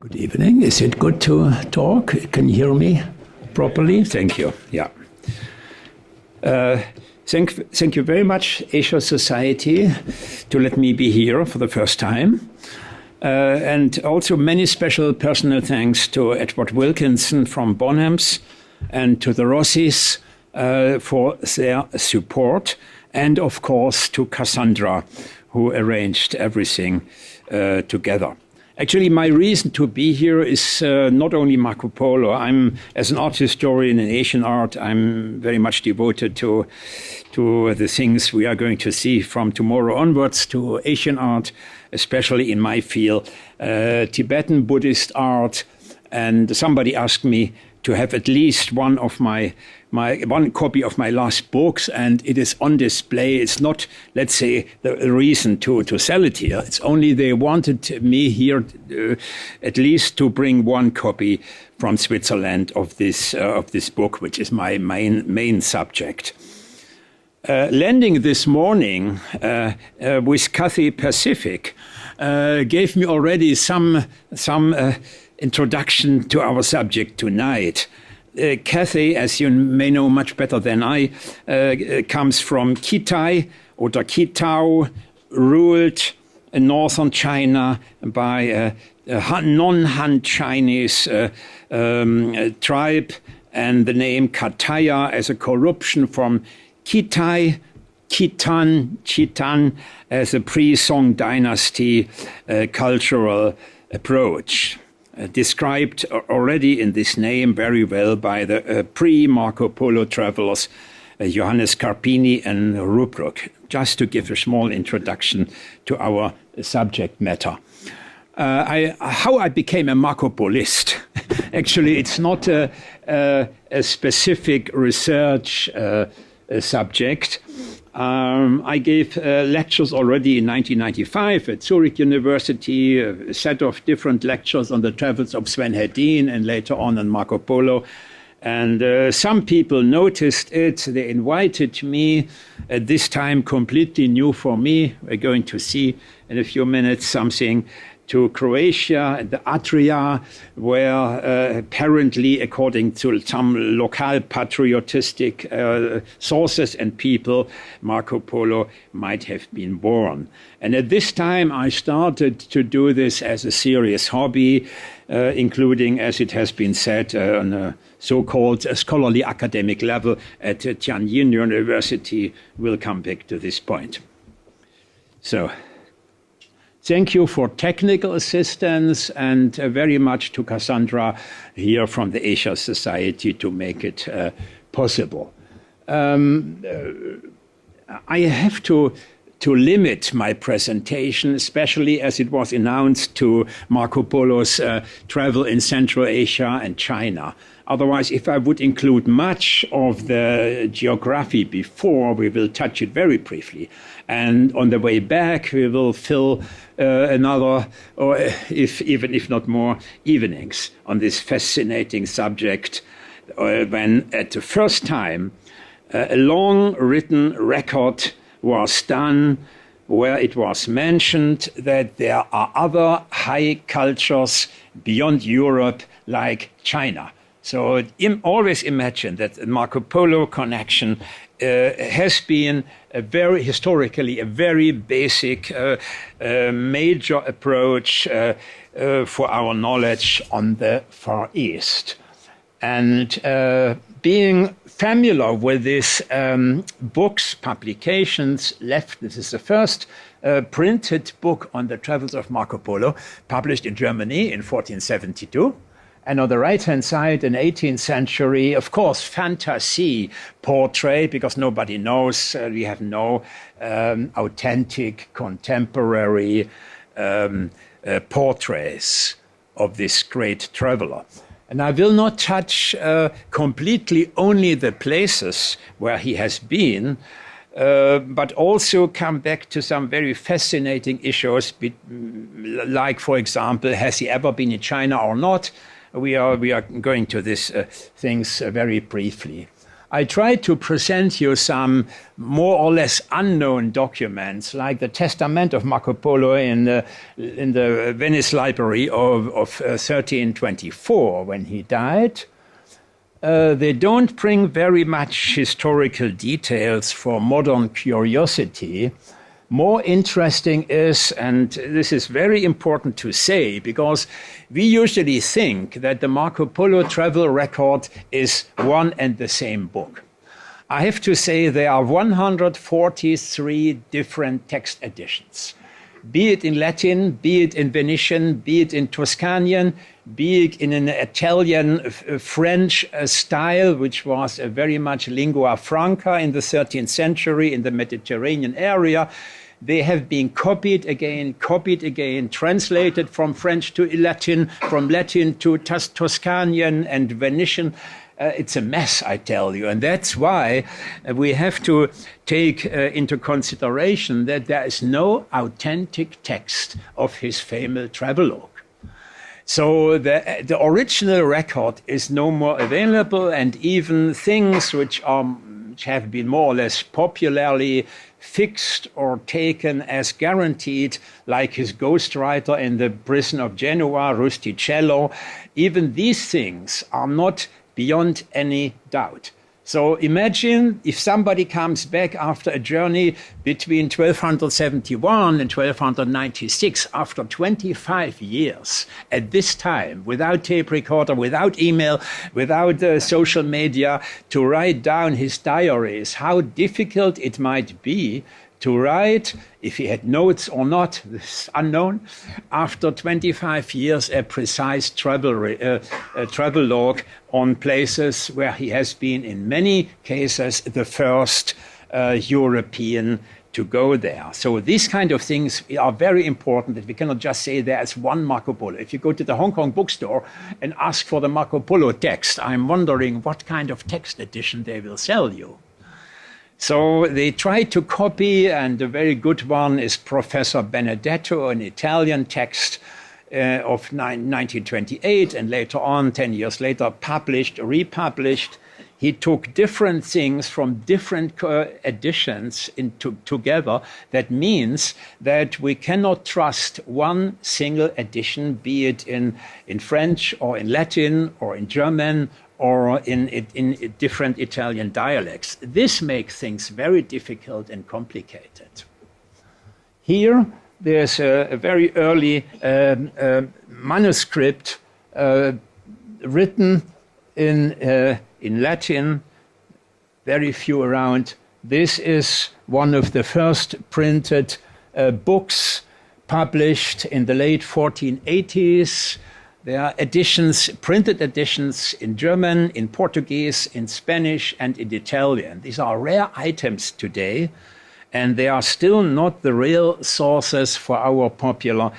Good evening. Is it good to talk? Can you hear me properly? Thank you. Yeah. Thank you very much, Asia Society, to let me be here for the first time. And also many special personal thanks to Edward Wilkinson from Bonhams and to the Rossis for their support. And of course to Cassandra, who arranged everything together. Actually, my reason to be here is not only Marco Polo. As an art historian in Asian art, I'm very much devoted to the things we are going to see from tomorrow onwards, to Asian art, especially in my field, Tibetan Buddhist art. And somebody asked me to have at least one copy of my last books, and it is on display. It's not, let's say, the reason to sell it here. It's only they wanted me here at least to bring one copy from Switzerland of this book, which is my main subject. Landing this morning with Cathay Pacific gave me already some introduction to our subject tonight. Cathay, as you may know much better than I, comes from Kitai or Kitao, ruled northern China by a non-Han Chinese tribe, and the name Kataya as a corruption from Kitai, Khitan as a pre-Song dynasty cultural approach. Described already in this name very well by the pre-Marco Polo travelers Johannes Carpini and Ruppruck, just to give a small introduction to our subject matter. How I became a Marco Polist. Actually, it's not a specific research subject. I gave lectures already in 1995 at Zurich University, a set of different lectures on the travels of Sven Hedin and later on Marco Polo. And some people noticed it. They invited me, at this time completely new for me. We're going to see in a few minutes something to Croatia and the Adria, where apparently, according to some local patriotistic sources and people, Marco Polo might have been born. And at this time, I started to do this as a serious hobby, including, as it has been said, on a so-called scholarly academic level at Tianjin University. We'll come back to this point. So, thank you for technical assistance, and very much to Cassandra here from the Asia Society to make it possible. I have to limit my presentation, especially as it was announced to Marco Polo's travel in Central Asia and China. Otherwise, if I would include much of the geography before, we will touch it very briefly. And on the way back, we will fill another, or even if not more, evenings on this fascinating subject, when at the first time a long written record was done where it was mentioned that there are other high cultures beyond Europe like China. So always imagine that the Marco Polo connection has been historically a very basic, major approach for our knowledge on the Far East. And being familiar with these books, publications, this is the first printed book on the travels of Marco Polo, published in Germany in 1472. And on the right-hand side, an 18th century, of course, fantasy portrait, because nobody knows, we have no authentic, contemporary portraits of this great traveler. And I will not touch completely only the places where he has been, but also come back to some very fascinating issues, like, for example, has he ever been in China or not? We are going to these things very briefly. I tried to present you some more or less unknown documents, like the Testament of Marco Polo in the Venice Library of 1324 when he died. They don't bring very much historical details for modern curiosity. More interesting is, and this is very important to say, because we usually think that the Marco Polo travel record is one and the same book. I have to say there are 143 different text editions, be it in Latin, be it in Venetian, be it in Tuscanian, be it in an Italian French style, which was very much lingua franca in the 13th century in the Mediterranean area. They have been copied again, translated from French to Latin, from Latin to Tuscanian and Venetian. It's a mess, I tell you. And that's why we have to take into consideration that there is no authentic text of his famous travelogue. So the original record is no more available, and even things which have been more or less popularly fixed or taken as guaranteed, like his ghostwriter in the prison of Genoa, Rusticello, even these things are not beyond any doubt. So imagine if somebody comes back after a journey between 1271 and 1296, after 25 years at this time, without tape recorder, without email, without social media, to write down his diaries, how difficult it might be to write, if he had notes or not, this is unknown, after 25 years, a precise travel log on places where he has been, in many cases, the first European to go there. So these kind of things are very important, that we cannot just say there is one Marco Polo. If you go to the Hong Kong bookstore and ask for the Marco Polo text, I'm wondering what kind of text edition they will sell you. So they tried to copy, and a very good one is Professor Benedetto, an Italian text of 1928, and later on, 10 years later, published, republished. He took different things from different editions together. That means that we cannot trust one single edition, be it in French or in Latin or in German or in different Italian dialects. This makes things very difficult and complicated. Here, there's a very early manuscript written in Latin, very few around. This is one of the first printed books published in the late 1480s. There are editions, printed editions in German, in Portuguese, in Spanish, and in Italian. These are rare items today, and they are still not the real sources for our popular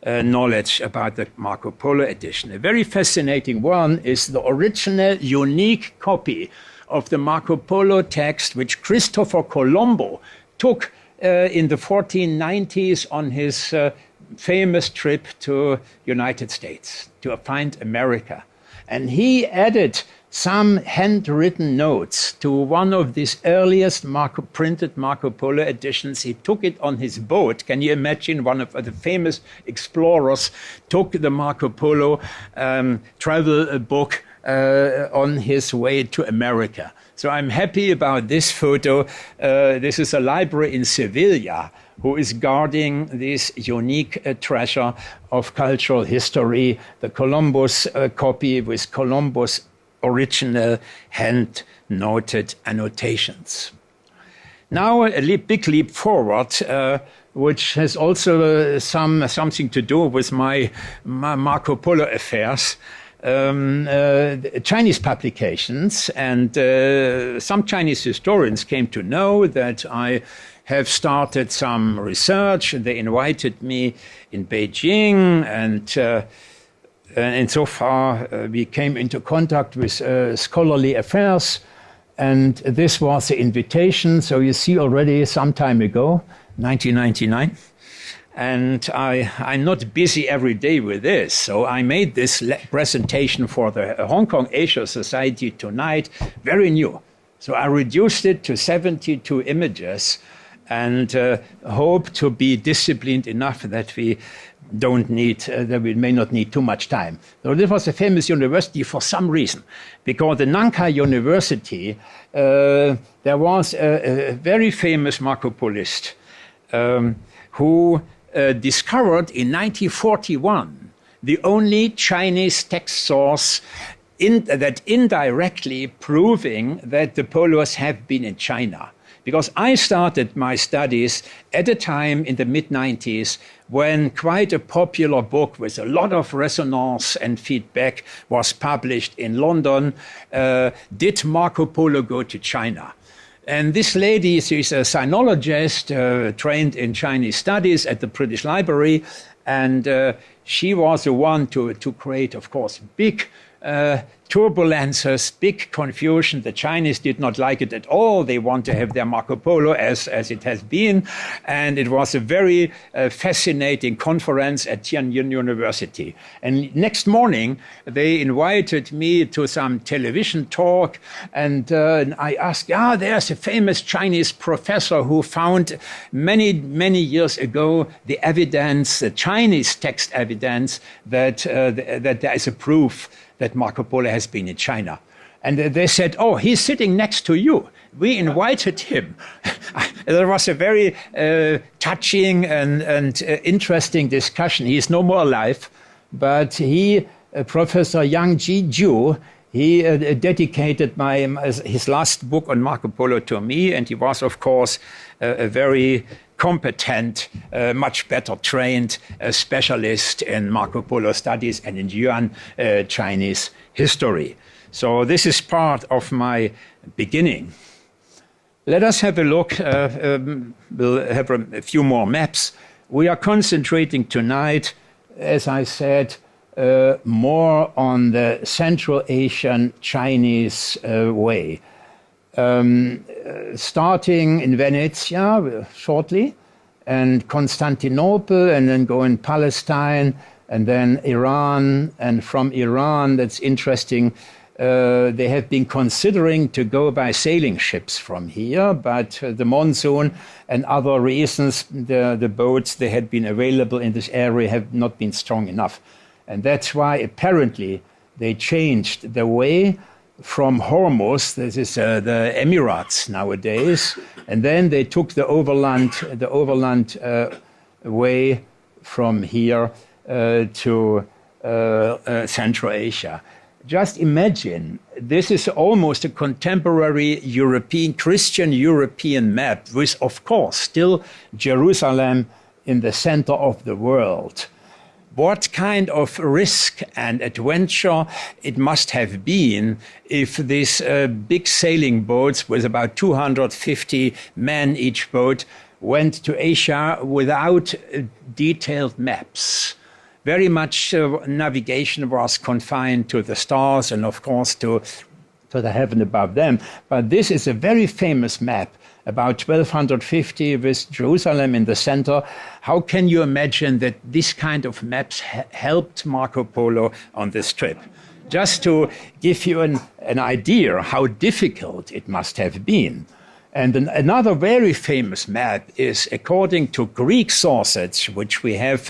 knowledge about the Marco Polo edition. A very fascinating one is the original unique copy of the Marco Polo text, which Christopher Colombo took in the 1490s on his famous trip to United States to find America. And he added some handwritten notes to one of these earliest printed Marco Polo editions. He took it on his boat. Can you imagine? One of the famous explorers took the Marco Polo travel book on his way to America. So I'm happy about this photo. This is a library in Sevilla who is guarding this unique treasure of cultural history, the Columbus copy with Columbus' original hand-noted annotations. Now a big leap forward, which has also something to do with my Marco Polo affairs. Chinese publications, and some Chinese historians came to know that I have started some research. They invited me in Beijing, and so far we came into contact with scholarly affairs, and this was the invitation. So you see already some time ago, 1999. And I'm not busy every day with this. So I made this presentation for the Hong Kong Asia Society tonight, very new. So I reduced it to 72 images and hope to be disciplined enough that we don't need, that we may not need too much time. So this was a famous university for some reason, because the Nankai University, there was a very famous Marco Polist who discovered in 1941 the only Chinese text source that indirectly proving that the Polos have been in China. Because I started my studies at a time in the mid-90s when quite a popular book with a lot of resonance and feedback was published in London, Did Marco Polo Go to China? And this lady, she's a sinologist trained in Chinese studies at the British Library, and she was the one to create, of course, big turbulences, big confusion. The Chinese did not like it at all. They want to have their Marco Polo as it has been. And it was a very fascinating conference at Tianjin University. And next morning, they invited me to some television talk. And I asked, there's a famous Chinese professor who found many, many years ago the evidence, the Chinese text evidence that there is a proof that Marco Polo has been in China. And they said, oh, he's sitting next to you. We invited him. There was a very touching and interesting discussion. He's no more alive, but he, Professor Yang Ji-ju, he dedicated his last book on Marco Polo to me, and he was, of course, a very competent, much better trained specialist in Marco Polo studies and in Yuan Chinese history. So this is part of my beginning. Let us have a look. We'll have a few more maps. We are concentrating tonight, as I said, more on the Central Asian Chinese way. Starting in Venezia shortly, and Constantinople, and then go in Palestine, and then Iran. And from Iran, that's interesting, they have been considering to go by sailing ships from here, but the monsoon and other reasons, the boats that had been available in this area have not been strong enough. And that's why apparently they changed the way from Hormuz, this is the Emirates nowadays, and then they took the overland way from here to Central Asia. Just imagine, this is almost a contemporary Christian European map with, of course, still Jerusalem in the center of the world. What kind of risk and adventure it must have been if these big sailing boats with about 250 men each boat went to Asia without detailed maps. Very much navigation was confined to the stars and, of course, to the heaven above them. But this is a very famous map, about 1250 with Jerusalem in the center. How can you imagine that this kind of maps helped Marco Polo on this trip? Just to give you an idea how difficult it must have been. And another very famous map is, according to Greek sources, which we have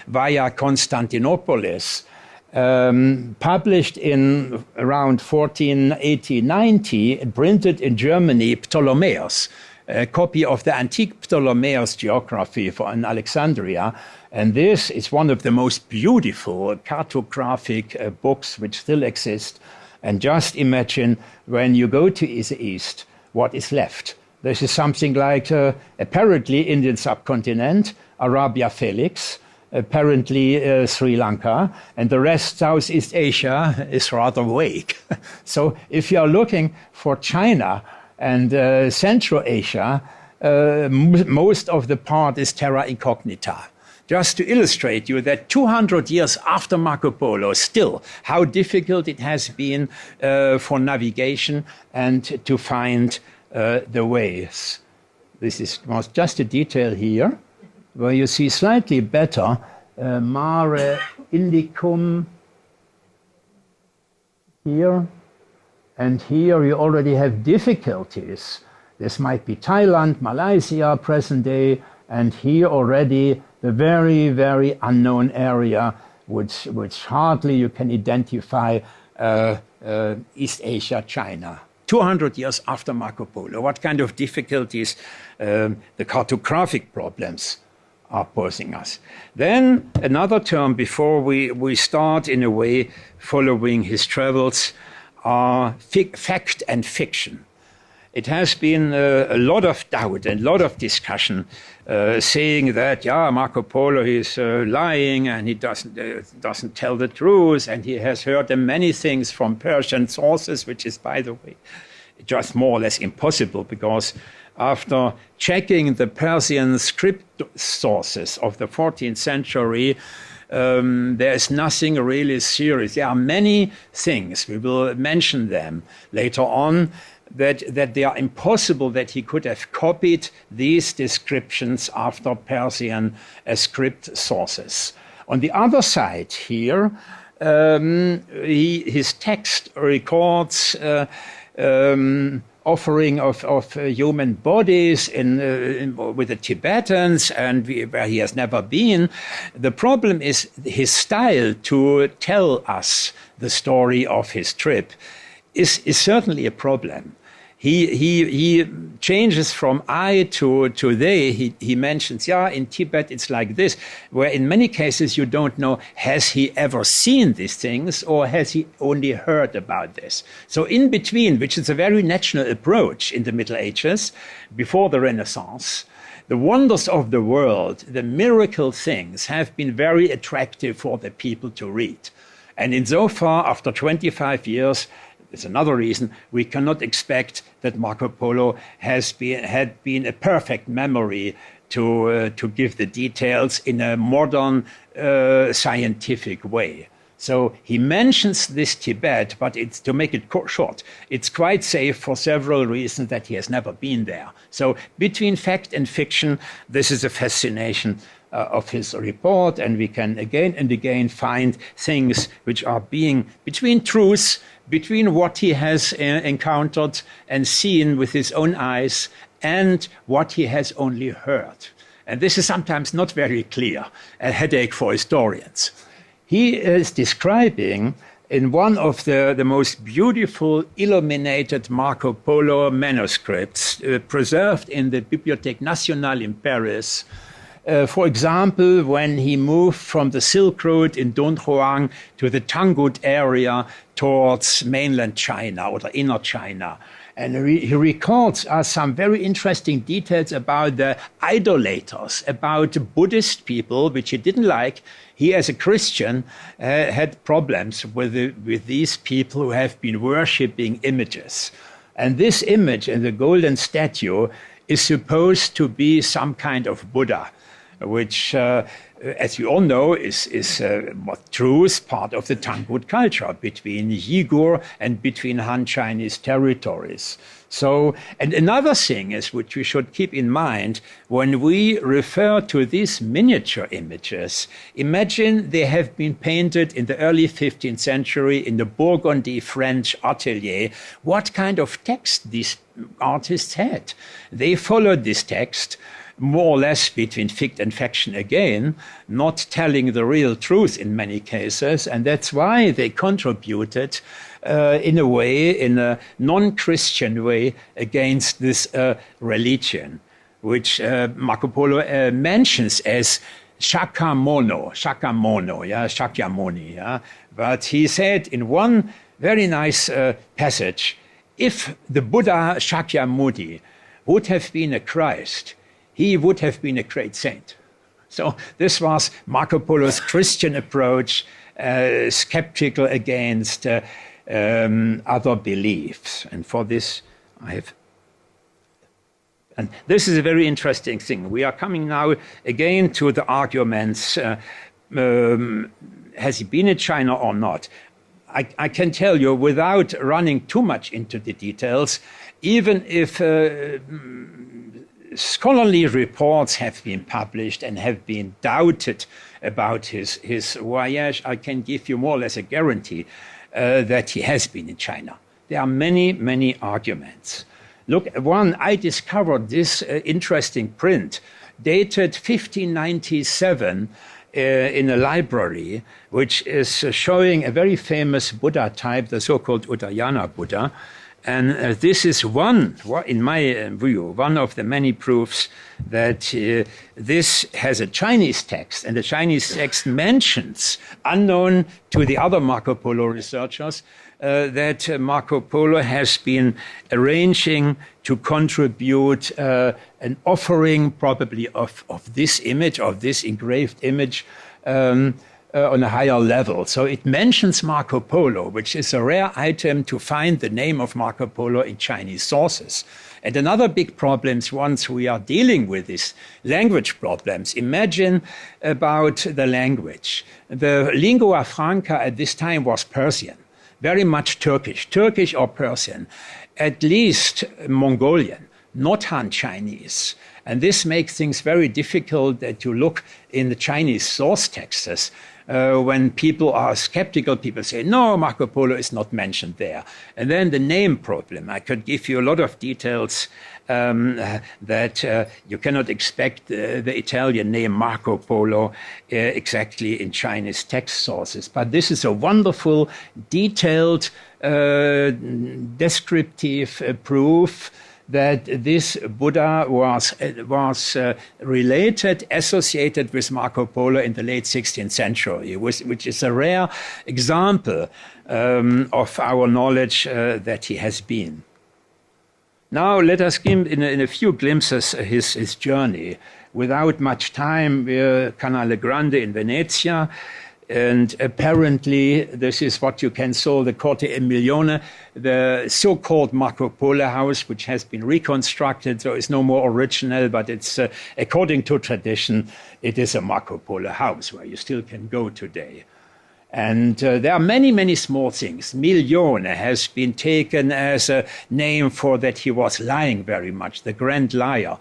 via Constantinopolis, published in around 1480-90, printed in Germany, Ptolemaios, a copy of the antique Ptolemaios geography in Alexandria. And this is one of the most beautiful cartographic books which still exist. And just imagine when you go to the east, what is left. This is something like, apparently, Indian subcontinent, Arabia Felix, apparently Sri Lanka, and the rest, Southeast Asia, is rather vague. So if you are looking for China and Central Asia, most of the part is terra incognita. Just to illustrate you that 200 years after Marco Polo, still how difficult it has been for navigation and to find the ways. This was just a detail here, where you see slightly better Mare Indicum here, And here you already have difficulties. This might be Thailand, Malaysia, present day, and here already the very, very unknown area which hardly you can identify, East Asia, China. 200 years after Marco Polo, what kind of difficulties the cartographic problems are posing us. Then another term before we start in a way following his travels are fact and fiction. It has been a lot of doubt and a lot of discussion saying that, yeah, Marco Polo is lying and he doesn't tell the truth and he has heard many things from Persian sources, which is, by the way, just more or less impossible, because after checking the Persian script sources of the 14th century, there is nothing really serious. There are many things, we will mention them later on, that they are impossible that he could have copied these descriptions after Persian script sources. On the other side here, his text records offering of human bodies with the Tibetans, and where he has never been. The problem is his style to tell us the story of his trip is certainly a problem. He changes from I to they. He mentions, yeah, in Tibet it's like this, where in many cases you don't know, has he ever seen these things or has he only heard about this? So in between, which is a very natural approach in the Middle Ages, before the Renaissance, the wonders of the world, the miracle things have been very attractive for the people to read. And insofar, after 25 years, it's another reason we cannot expect that Marco Polo had been a perfect memory to give the details in a modern scientific way. So he mentions this Tibet, but it's, to make it short, it's quite safe for several reasons that he has never been there. So between fact and fiction, this is a fascination of his report, and we can again and again find things which are being between truths, between what he has encountered and seen with his own eyes and what he has only heard. And this is sometimes not very clear, a headache for historians. He is describing in one of the most beautiful illuminated Marco Polo manuscripts preserved in the Bibliothèque Nationale in Paris. For example, when he moved from the Silk Road in Dunhuang to the Tangut area towards mainland China or the inner China. And he records us some very interesting details about the idolaters, about Buddhist people, which he didn't like. He, as a Christian, had problems with these people who have been worshipping images. And this image in the golden statue is supposed to be some kind of Buddha, which, as you all know, is true, is part of the Tangut culture between Uyghur and between Han Chinese territories. So, and another thing is, which we should keep in mind, when we refer to these miniature images, imagine they have been painted in the early 15th century in the Burgundy French atelier. What kind of text these artists had? They followed this text more or less between fict and fiction again, not telling the real truth in many cases, and that's why they contributed in a way, in a non-Christian way, against this religion, which Marco Polo mentions as Shakyamuni, yeah. But he said in one very nice passage, if the Buddha Shakyamuni would have been a Christ, he would have been a great saint. So this was Marco Polo's Christian approach, skeptical against other beliefs. And for this, and this is a very interesting thing. We are coming now again to the arguments, has he been in China or not? I can tell you, without running too much into the details, even if scholarly reports have been published and have been doubted about his voyage, I can give you more or less a guarantee that he has been in China. There are many, many arguments. Look, I discovered this interesting print dated 1597 in a library, which is showing a very famous Buddha type, the so-called Udayana Buddha. And this is in my view, one of the many proofs that this has a Chinese text, and the Chinese text mentions, unknown to the other Marco Polo researchers, that Marco Polo has been arranging to contribute an offering, probably of this image, of this engraved image, on a higher level. So it mentions Marco Polo, which is a rare item to find the name of Marco Polo in Chinese sources. And another big problem, once we are dealing with these language problems, imagine about the language. The lingua franca at this time was Persian, very much Turkish or Persian, at least Mongolian, not Han Chinese. And this makes things very difficult that you look in the Chinese source texts. When people are skeptical, people say, no, Marco Polo is not mentioned there. And then the name problem. I could give you a lot of details that you cannot expect the Italian name Marco Polo exactly in Chinese text sources. But this is a wonderful, detailed, descriptive proof that this Buddha was related, associated with Marco Polo in the late 16th century, which is a rare example of our knowledge that he has been. Now let us give in a few glimpses his journey. Without much time, we're Canale Grande in Venezia. And apparently, this is what you can saw, the Corte Emilione, the so-called Marco Polo house, which has been reconstructed, so it's no more original, but it's, according to tradition, it is a Marco Polo house where you still can go today. And there are many, many small things. Milione has been taken as a name for that he was lying very much, the grand liar.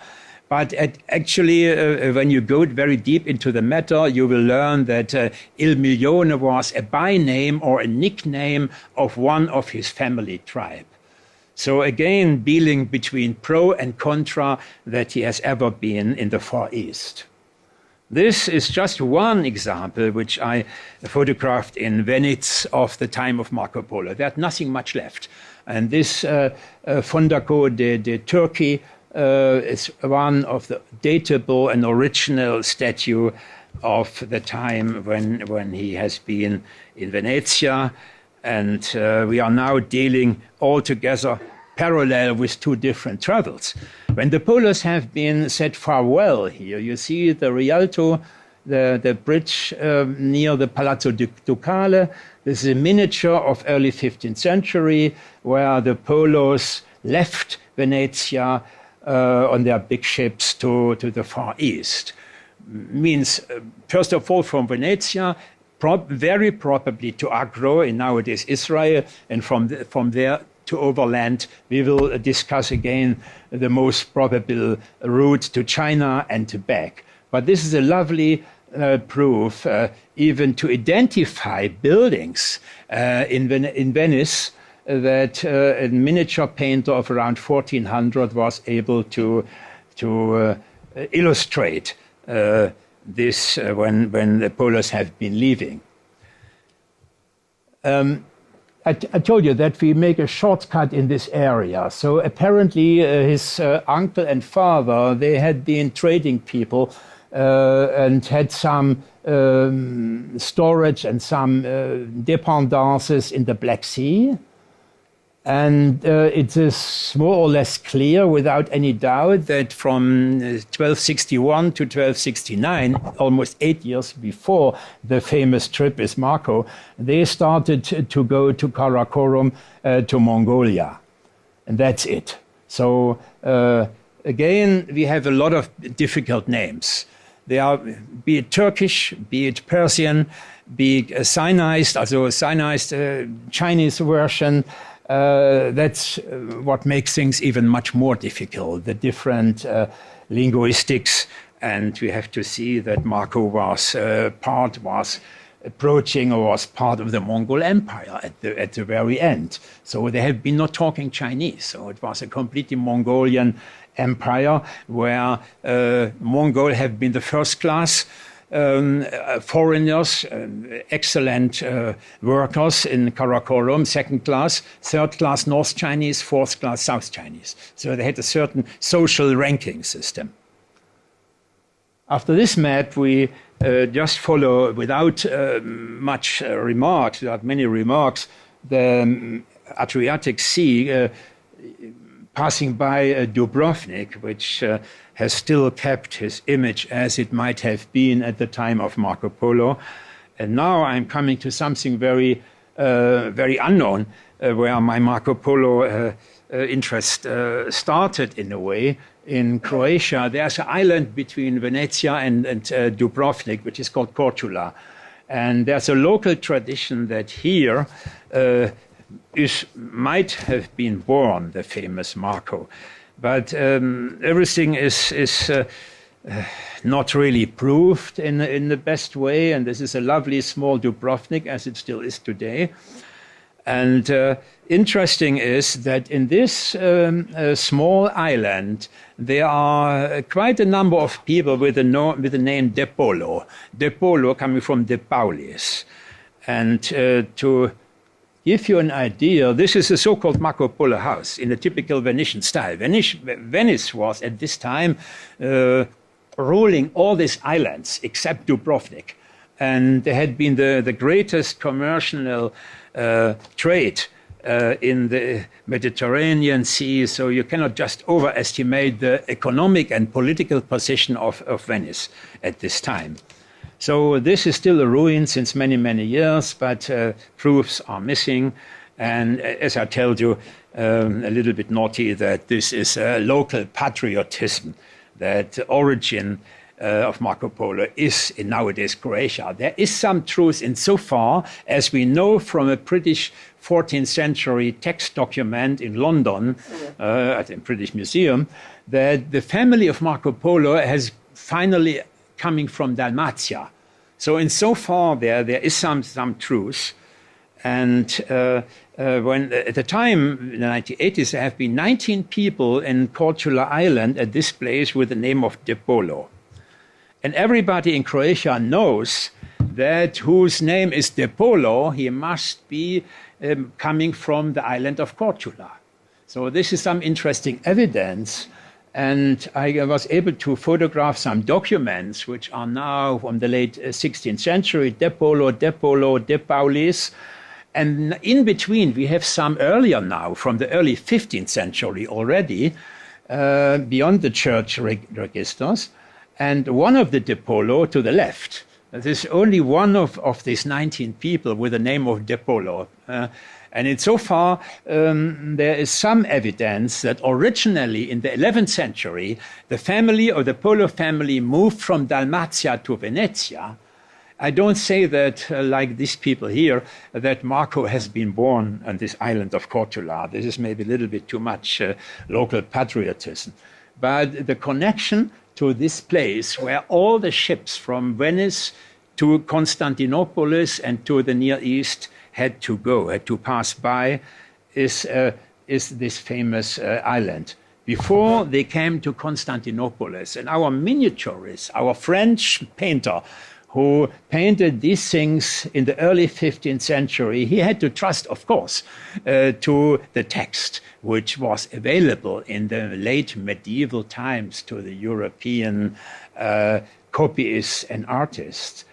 But actually, when you go very deep into the matter, you will learn that Il Milione was a by-name or a nickname of one of his family tribe. So again, dealing between pro and contra that he has ever been in the Far East. This is just one example which I photographed in Venice of the time of Marco Polo. There's nothing much left. And this Fondaco de Turkey is one of the datable and original statue of the time when he has been in Venezia. And we are now dealing altogether parallel with two different travels. When the Polos have been said farewell here, you see the Rialto, the bridge near the Palazzo Ducale. This is a miniature of early 15th century where the Polos left Venezia on their big ships to the Far East. Means, first of all, from Venezia, very probably to Agro in nowadays Israel, and from there to overland. We will discuss again the most probable route to China and to back. But this is a lovely proof, even to identify buildings in Venice, that a miniature painter of around 1400 was able to illustrate this when the Polos have been leaving. I told you that we make a shortcut in this area. So apparently his uncle and father, they had been trading people and had some storage and some dependances in the Black Sea. And it is more or less clear, without any doubt, that from 1261 to 1269, almost 8 years before the famous trip with Marco, they started to go to Karakorum, to Mongolia. And that's it. So again, we have a lot of difficult names. They are, be it Turkish, be it Persian, be it Sinized, also Sinized Chinese version. That's what makes things even much more difficult, the different linguistics. And we have to see that Marco was approaching or was part of the Mongol Empire at the very end. So they have been not talking Chinese. So it was a completely Mongolian empire where Mongol have been the first class foreigners, excellent workers in Karakorum, second class, third class North Chinese, fourth class South Chinese. So they had a certain social ranking system. After this map, we just follow without much remarks, without many remarks, the Adriatic Sea passing by Dubrovnik, which has still kept his image as it might have been at the time of Marco Polo. And now I'm coming to something very, very unknown, where my Marco Polo interest started in a way. In Croatia, there's an island between Venezia and Dubrovnik, which is called Korčula. And there's a local tradition that here might have been born the famous Marco. But everything is not really proved in the best way. And this is a lovely small Dubrovnik, as it still is today. And interesting is that in this small island, there are quite a number of people with the name De Polo. De Polo coming from De Paulis. And to give you an idea, this is a so-called Marco Polo house in a typical Venetian style. Venice was at this time ruling all these islands except Dubrovnik. And they had been the greatest commercial trade in the Mediterranean Sea, so you cannot just overestimate the economic and political position of Venice at this time. So this is still a ruin since many, many years, but proofs are missing. And as I told you, a little bit naughty, that this is a local patriotism, that the origin of Marco Polo is in nowadays Croatia. There is some truth insofar as we know from a British 14th century text document in London, at the British Museum, that the family of Marco Polo has finally coming from Dalmatia. So insofar there is some truth. And when at the time, in the 1980s, there have been 19 people in Korčula Island at this place with the name of De Polo. And everybody in Croatia knows that whose name is De Polo, he must be coming from the island of Korčula. So this is some interesting evidence. And I was able to photograph some documents which are now from the late 16th century, De Polo, De Paulis. And in between, we have some earlier now, from the early 15th century already, beyond the church registers. And one of the De Polo to the left. There's only one of these 19 people with the name of De Polo. And insofar, there is some evidence that originally in the 11th century, the family or the Polo family moved from Dalmatia to Venezia. I don't say that, like these people here, that Marco has been born on this island of Korčula. This is maybe a little bit too much local patriotism. But the connection to this place where all the ships from Venice to Constantinople and to the Near East had to go, had to pass by, is this famous island. Before they came to Constantinople, and our miniaturist, our French painter, who painted these things in the early 15th century, he had to trust, of course, to the text, which was available in the late medieval times to the European copyists and artists.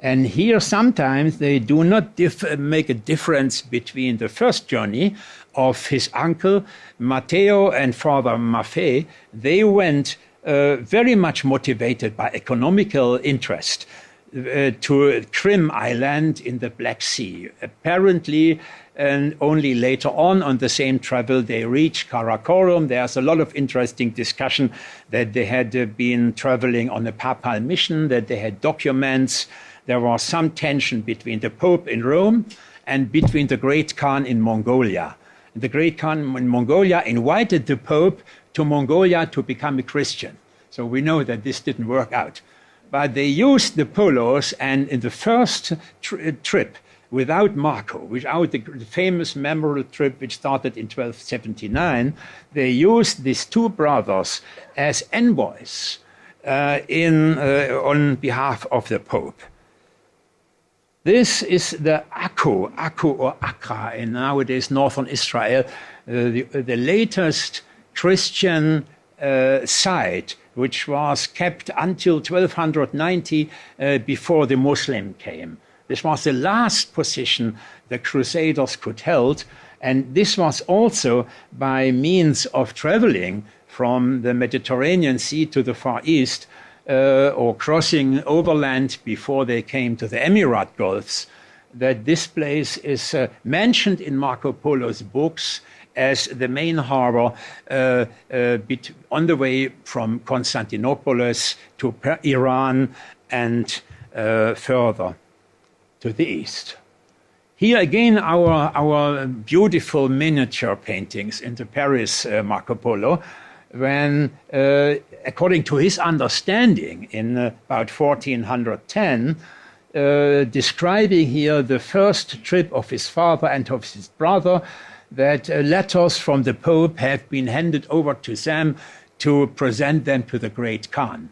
And here sometimes they do not make a difference between the first journey of his uncle Matteo and Father Maffei. They went very much motivated by economical interest to Krim Island in the Black Sea. Apparently, and only later on the same travel, they reached Karakorum. There's a lot of interesting discussion that they had been traveling on a papal mission, that they had documents. There was some tension between the Pope in Rome and between the Great Khan in Mongolia. The Great Khan in Mongolia invited the Pope to Mongolia to become a Christian. So we know that this didn't work out. but they used the Polos, and in the first trip, without Marco, without the famous memorable trip which started in 1279, they used these two brothers as envoys on behalf of the Pope. This is the Akko or Accra in nowadays northern Israel, the latest Christian site which was kept until 1290 before the Muslim came. This was the last position the Crusaders could hold, and this was also by means of traveling from the Mediterranean Sea to the Far East or crossing overland before they came to the Emirate Gulfs, that this place is mentioned in Marco Polo's books as the main harbor on the way from Constantinople to Iran and further to the east. Here again, our beautiful miniature paintings in the Paris Marco Polo, when, according to his understanding in about 1410, describing here the first trip of his father and of his brother, that letters from the Pope have been handed over to them to present them to the Great Khan.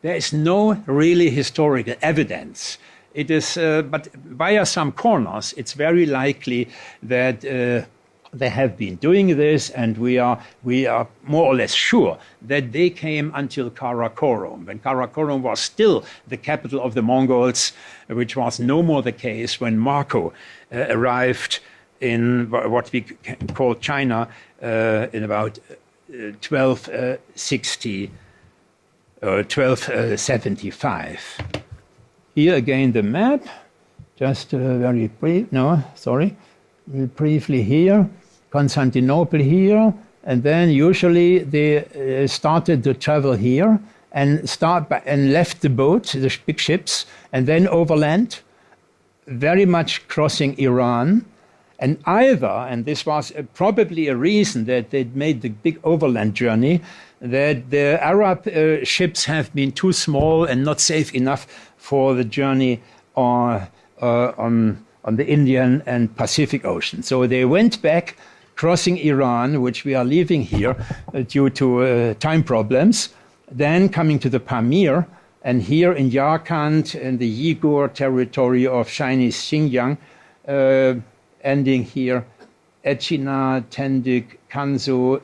There is no really historical evidence. It is, but via some corners, it's very likely that they have been doing this, and we are more or less sure that they came until Karakorum, when Karakorum was still the capital of the Mongols, which was no more the case when Marco arrived in what we call China in about 1275. Here again the map, just very brief, briefly here, Constantinople here, and then usually they started to travel here and left the boat, the big ships, and then overland, very much crossing Iran. And and this was probably a reason that they made the big overland journey, that the Arab ships have been too small and not safe enough for the journey on the Indian and Pacific Ocean. So they went back, crossing Iran, which we are leaving here due to time problems, then coming to the Pamir, and here in Yarkand, in the Uyghur territory of Chinese Xinjiang, ending here, Echina, Tendik, Kansu.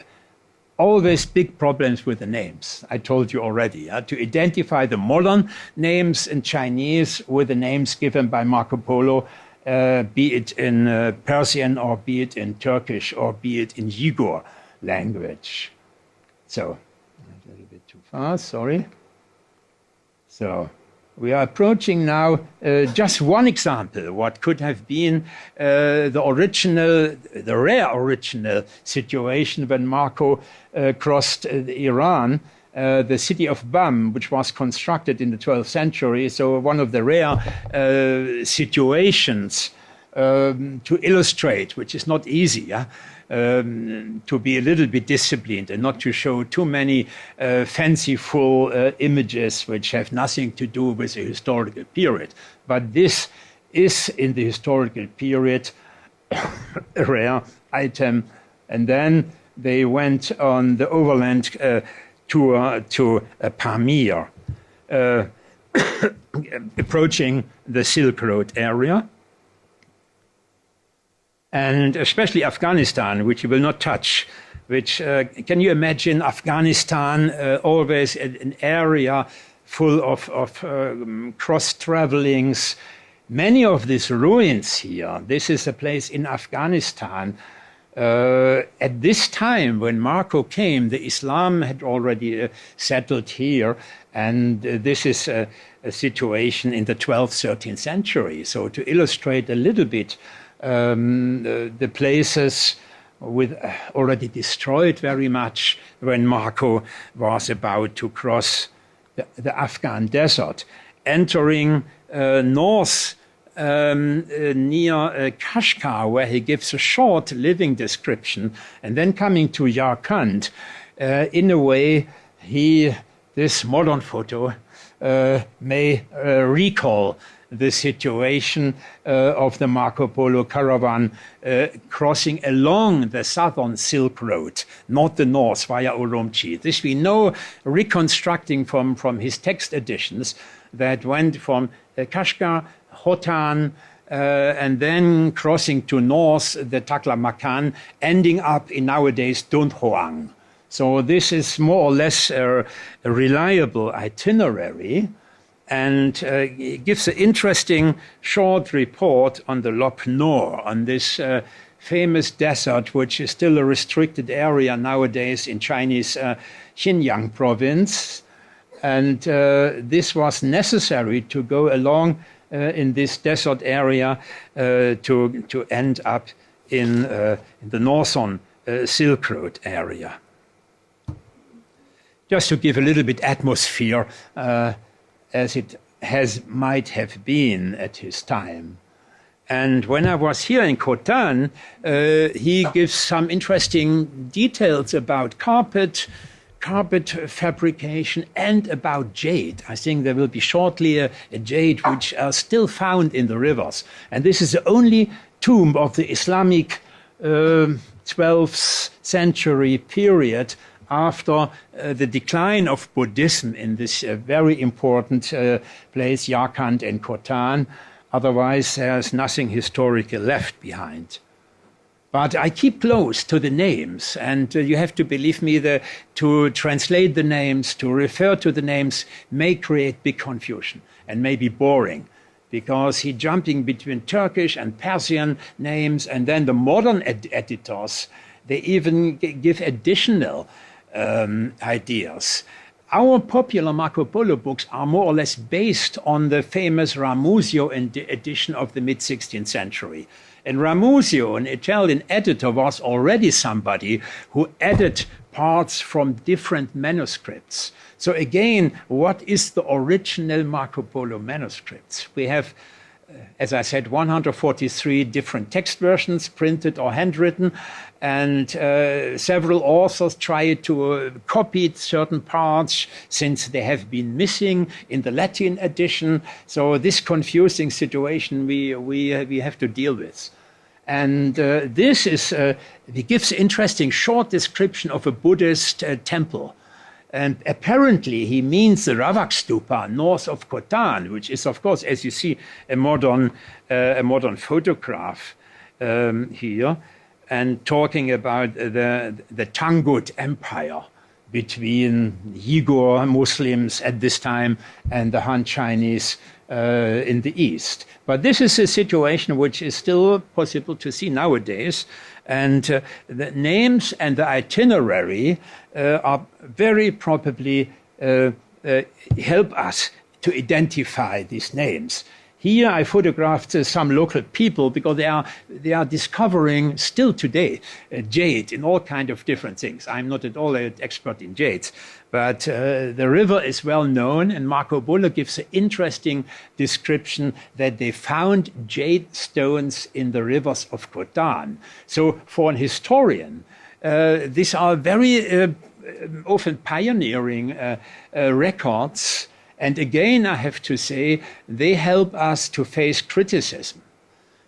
Always big problems with the names. I told you already. To identify the modern names in Chinese with the names given by Marco Polo, be it in Persian or be it in Turkish or be it in Uyghur language. So, a little bit too fast, sorry. So, we are approaching now just one example, what could have been the rare original situation when Marco crossed Iran, the city of Bam, which was constructed in the 12th century. So one of the rare situations to illustrate, which is not easy, to be a little bit disciplined and not to show too many fanciful images which have nothing to do with the historical period. But this is in the historical period a rare item. And then they went on the overland tour to Pamir, approaching the Silk Road area. And especially Afghanistan, which you will not touch, which, can you imagine Afghanistan, always an area full of cross-travelings. Many of these ruins here, this is a place in Afghanistan. At this time, when Marco came, the Islam had already settled here, and this is a situation in the 12th, 13th century. So to illustrate a little bit the places with already destroyed very much when Marco was about to cross the Afghan desert, entering north near Kashgar, where he gives a short living description, and then coming to Yarkand. In a way, this modern photo may recall the situation of the Marco Polo caravan crossing along the southern Silk Road, not the north via Urumqi. This we know, reconstructing from his text editions, that went from Kashgar, Hotan, and then crossing to north the Taklamakan, ending up in nowadays Dunhuang. So this is more or less a reliable itinerary, and it gives an interesting short report on the Lop Nor, on this famous desert, which is still a restricted area nowadays in Chinese Xinjiang province. And this was necessary to go along in this desert area to end up in the northern Silk Road area. Just to give a little bit atmosphere, as it might have been at his time. And when I was here in Khotan, he gives some interesting details about carpet fabrication, and about jade. I think there will be shortly a jade which are still found in the rivers. And this is the only tomb of the Islamic 12th century period after the decline of Buddhism in this very important place, Yarkand and Khotan. Otherwise, there's nothing historical left behind. But I keep close to the names, and you have to believe me that to translate the names, to refer to the names, may create big confusion and may be boring, because he's jumping between Turkish and Persian names, and then the modern editors, they even give additional ideas. Our popular Marco Polo books are more or less based on the famous Ramusio edition of the mid-16th century. And Ramusio, an Italian editor, was already somebody who added parts from different manuscripts. So again, what is the original Marco Polo manuscripts? We have, as I said, 143 different text versions, printed or handwritten, and several authors tried to copy certain parts since they have been missing in the Latin edition. So this confusing situation we have to deal with. And this is, he gives interesting short description of a Buddhist temple. And apparently he means the Ravak Stupa north of Khotan, which is, of course, as you see, a modern photograph here, and talking about the Tangut Empire between Uyghur Muslims at this time and the Han Chinese in the east. But this is a situation which is still possible to see nowadays. And the names and the itinerary are very probably help us to identify these names. Here I photographed some local people because they are discovering still today jade in all kinds of different things. I'm not at all an expert in jades, but the river is well known, and Marco Polo gives an interesting description that they found jade stones in the rivers of Khotan. So for an historian, these are very often pioneering records. And again, I have to say, they help us to face criticism.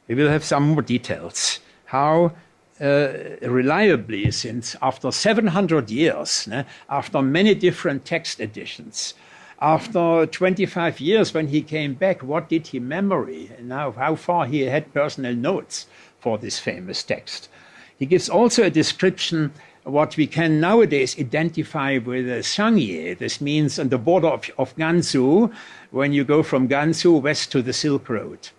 We will have some more details. How reliably, since after 700 years, after many different text editions, after 25 years when he came back, what did he memory? And now how far he had personal notes for this famous text. He gives also a description what we can nowadays identify with Sangye. This means on the border of Gansu, when you go from Gansu west to the Silk Road.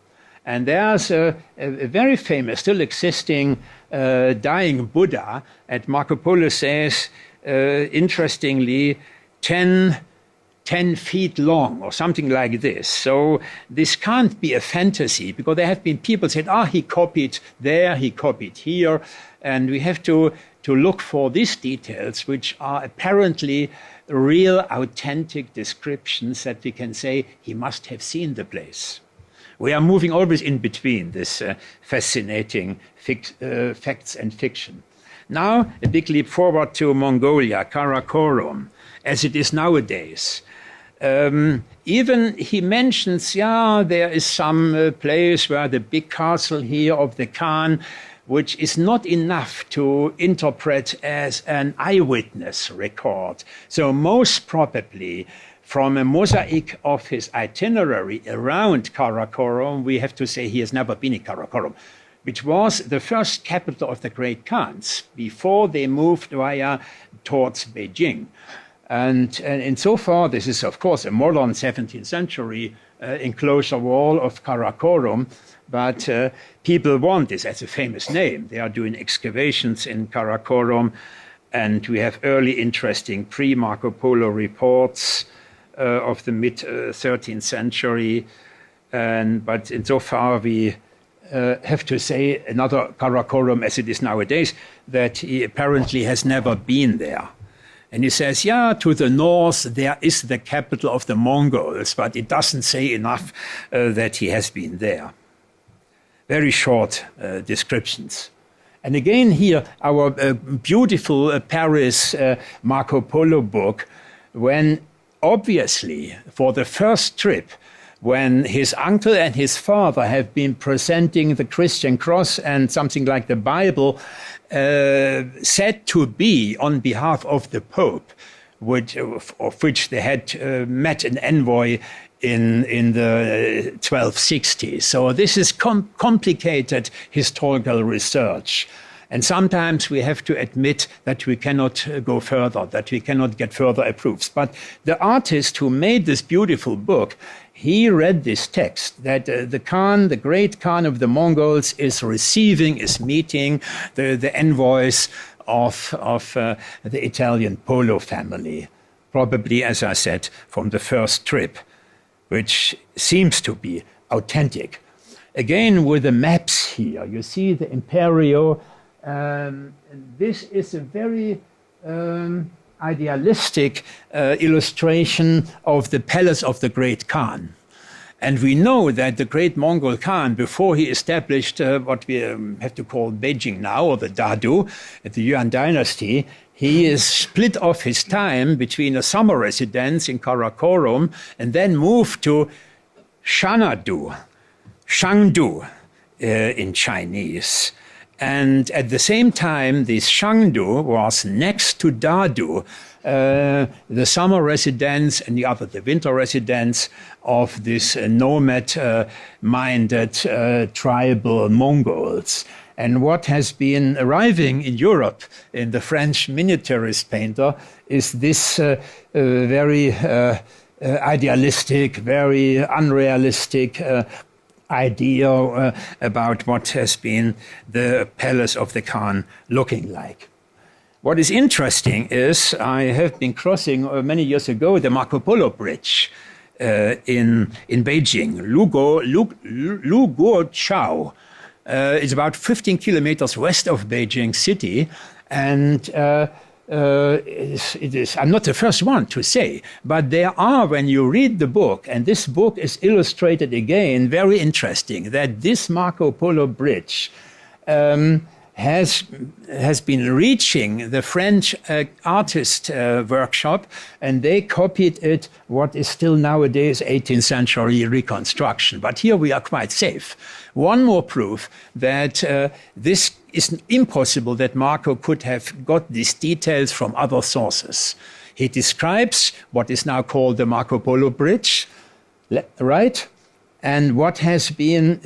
And there's a very famous, still existing dying Buddha, and Marco Polo says, interestingly, 10 feet long or something like this. So this can't be a fantasy, because there have been people said, he copied there, he copied here, and we have to look for these details, which are apparently real, authentic descriptions that we can say he must have seen the place. We are moving always in between this fascinating facts and fiction. Now, a big leap forward to Mongolia, Karakorum, as it is nowadays. even he mentions, yeah, there is some place where the big castle here of the Khan, which is not enough to interpret as an eyewitness record. So most probably, from a mosaic of his itinerary around Karakorum, we have to say he has never been in Karakorum, which was the first capital of the Great Khans before they moved towards Beijing. And insofar, this is, of course, a modern 17th century enclosure wall of Karakorum, but people want this as a famous name. They are doing excavations in Karakorum, and we have early interesting pre-Marco Polo reports of the mid-13th century. But insofar, we have to say another Karakorum as it is nowadays, that he apparently has never been there. And he says, yeah, to the north, there is the capital of the Mongols, but it doesn't say enough that he has been there. Very short descriptions. And again here, our beautiful Paris Marco Polo book, when obviously for the first trip, when his uncle and his father have been presenting the Christian cross and something like the Bible, said to be on behalf of the Pope, of which they had met an envoy in the 1260s. So this is complicated historical research. And sometimes we have to admit that we cannot go further, that we cannot get further proofs. But the artist who made this beautiful book, he read this text, that the Khan, the great Khan of the Mongols, is meeting the envoys of the Italian Polo family, probably, as I said, from the first trip, which seems to be authentic. Again, with the maps here, you see the Imperio. This is a very idealistic illustration of the palace of the great Khan. And we know that the great Mongol Khan, before he established what we have to call Beijing now, or the Dadu, the Yuan dynasty, he is split off his time between a summer residence in Karakorum and then moved to Shanadu, Shangdu in Chinese. And at the same time, this Shangdu was next to Dadu, the summer residence and the other, the winter residence of this nomad-minded tribal Mongols. And what has been arriving in Europe in the French miniaturist painter is this very idealistic, very unrealistic idea about what has been the palace of the Khan looking like. What is interesting is I have been crossing many years ago the Marco Polo Bridge in Beijing, Luguoqiao. It's about 15 kilometers west of Beijing city, and I'm not the first one to say, but there are, when you read the book, and this book is illustrated again, very interesting, that this Marco Polo Bridge has been reaching the French artist workshop, and they copied it, what is still nowadays 18th century reconstruction. But here we are quite safe. One more proof that this is impossible, that Marco could have got these details from other sources. He describes what is now called the Marco Polo Bridge, right? And what has been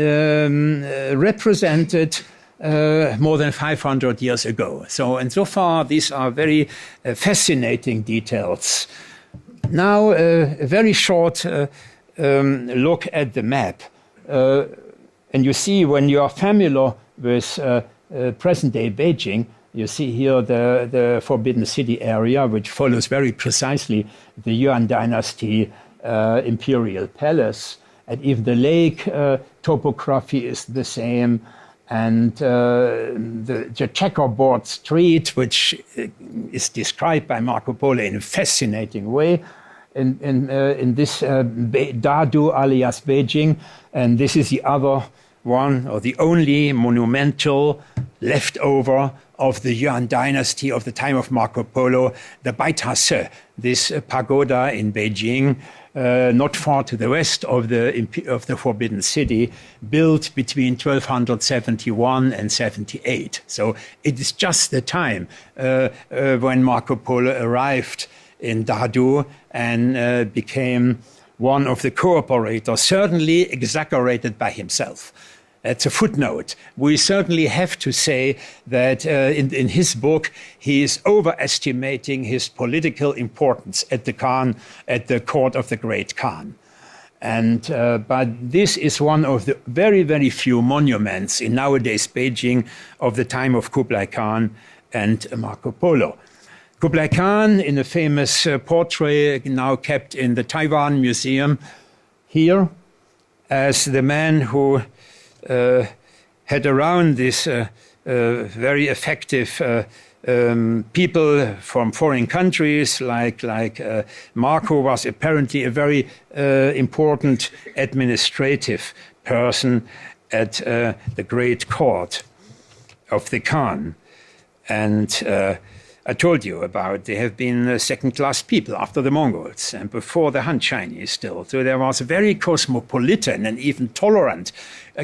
represented more than 500 years ago. And so far, these are very fascinating details. Now, a very short look at the map. And you see, when you are familiar with present-day Beijing, you see here the Forbidden City area, which follows very precisely the Yuan dynasty imperial palace. And even the lake topography is the same. And the checkerboard street, which is described by Marco Polo in a fascinating way, in this Dadu alias Beijing. And this is the other one or the only monumental leftover of the Yuan dynasty of the time of Marco Polo, the Baitase, this pagoda in Beijing, not far to the west of the Forbidden City, built between 1271 and 78. So it is just the time when Marco Polo arrived in Dadu and became one of the cooperators, certainly exaggerated by himself. It's a footnote. We certainly have to say that in his book, he is overestimating his political importance at the court of the great Khan. And but this is one of the very, very few monuments in nowadays Beijing of the time of Kublai Khan and Marco Polo. Kublai Khan, in a famous portrait now kept in the Taiwan Museum here, as the man who had around this very effective people from foreign countries, like Marco was apparently a very important administrative person at the great court of the Khan. And I told you about they have been second-class people after the Mongols and before the Han Chinese still. So there was a very cosmopolitan and even tolerant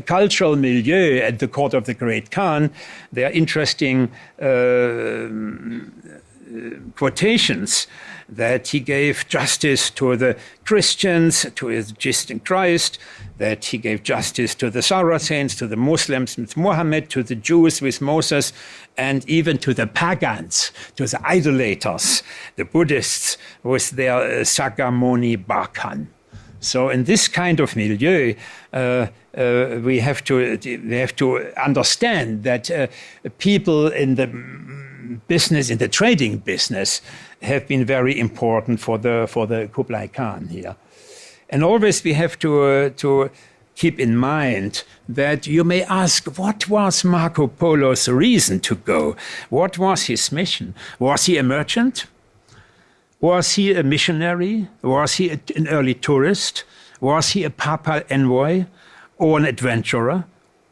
cultural milieu at the court of the great Khan. There are interesting quotations that he gave justice to the Christians, to his Jesus Christ, that he gave justice to the Saracens, to the Muslims with Muhammad, to the Jews with Moses, and even to the pagans, to the idolaters, the Buddhists with their Sagamuni Barkan. So in this kind of milieu, we have to understand that people in the business, in the trading business, have been very important for the Kublai Khan here. And always we have to keep in mind that you may ask, what was Marco Polo's reason to go? What was his mission? Was he a merchant? Was he a missionary? Was he an early tourist? Was he a papal envoy or an adventurer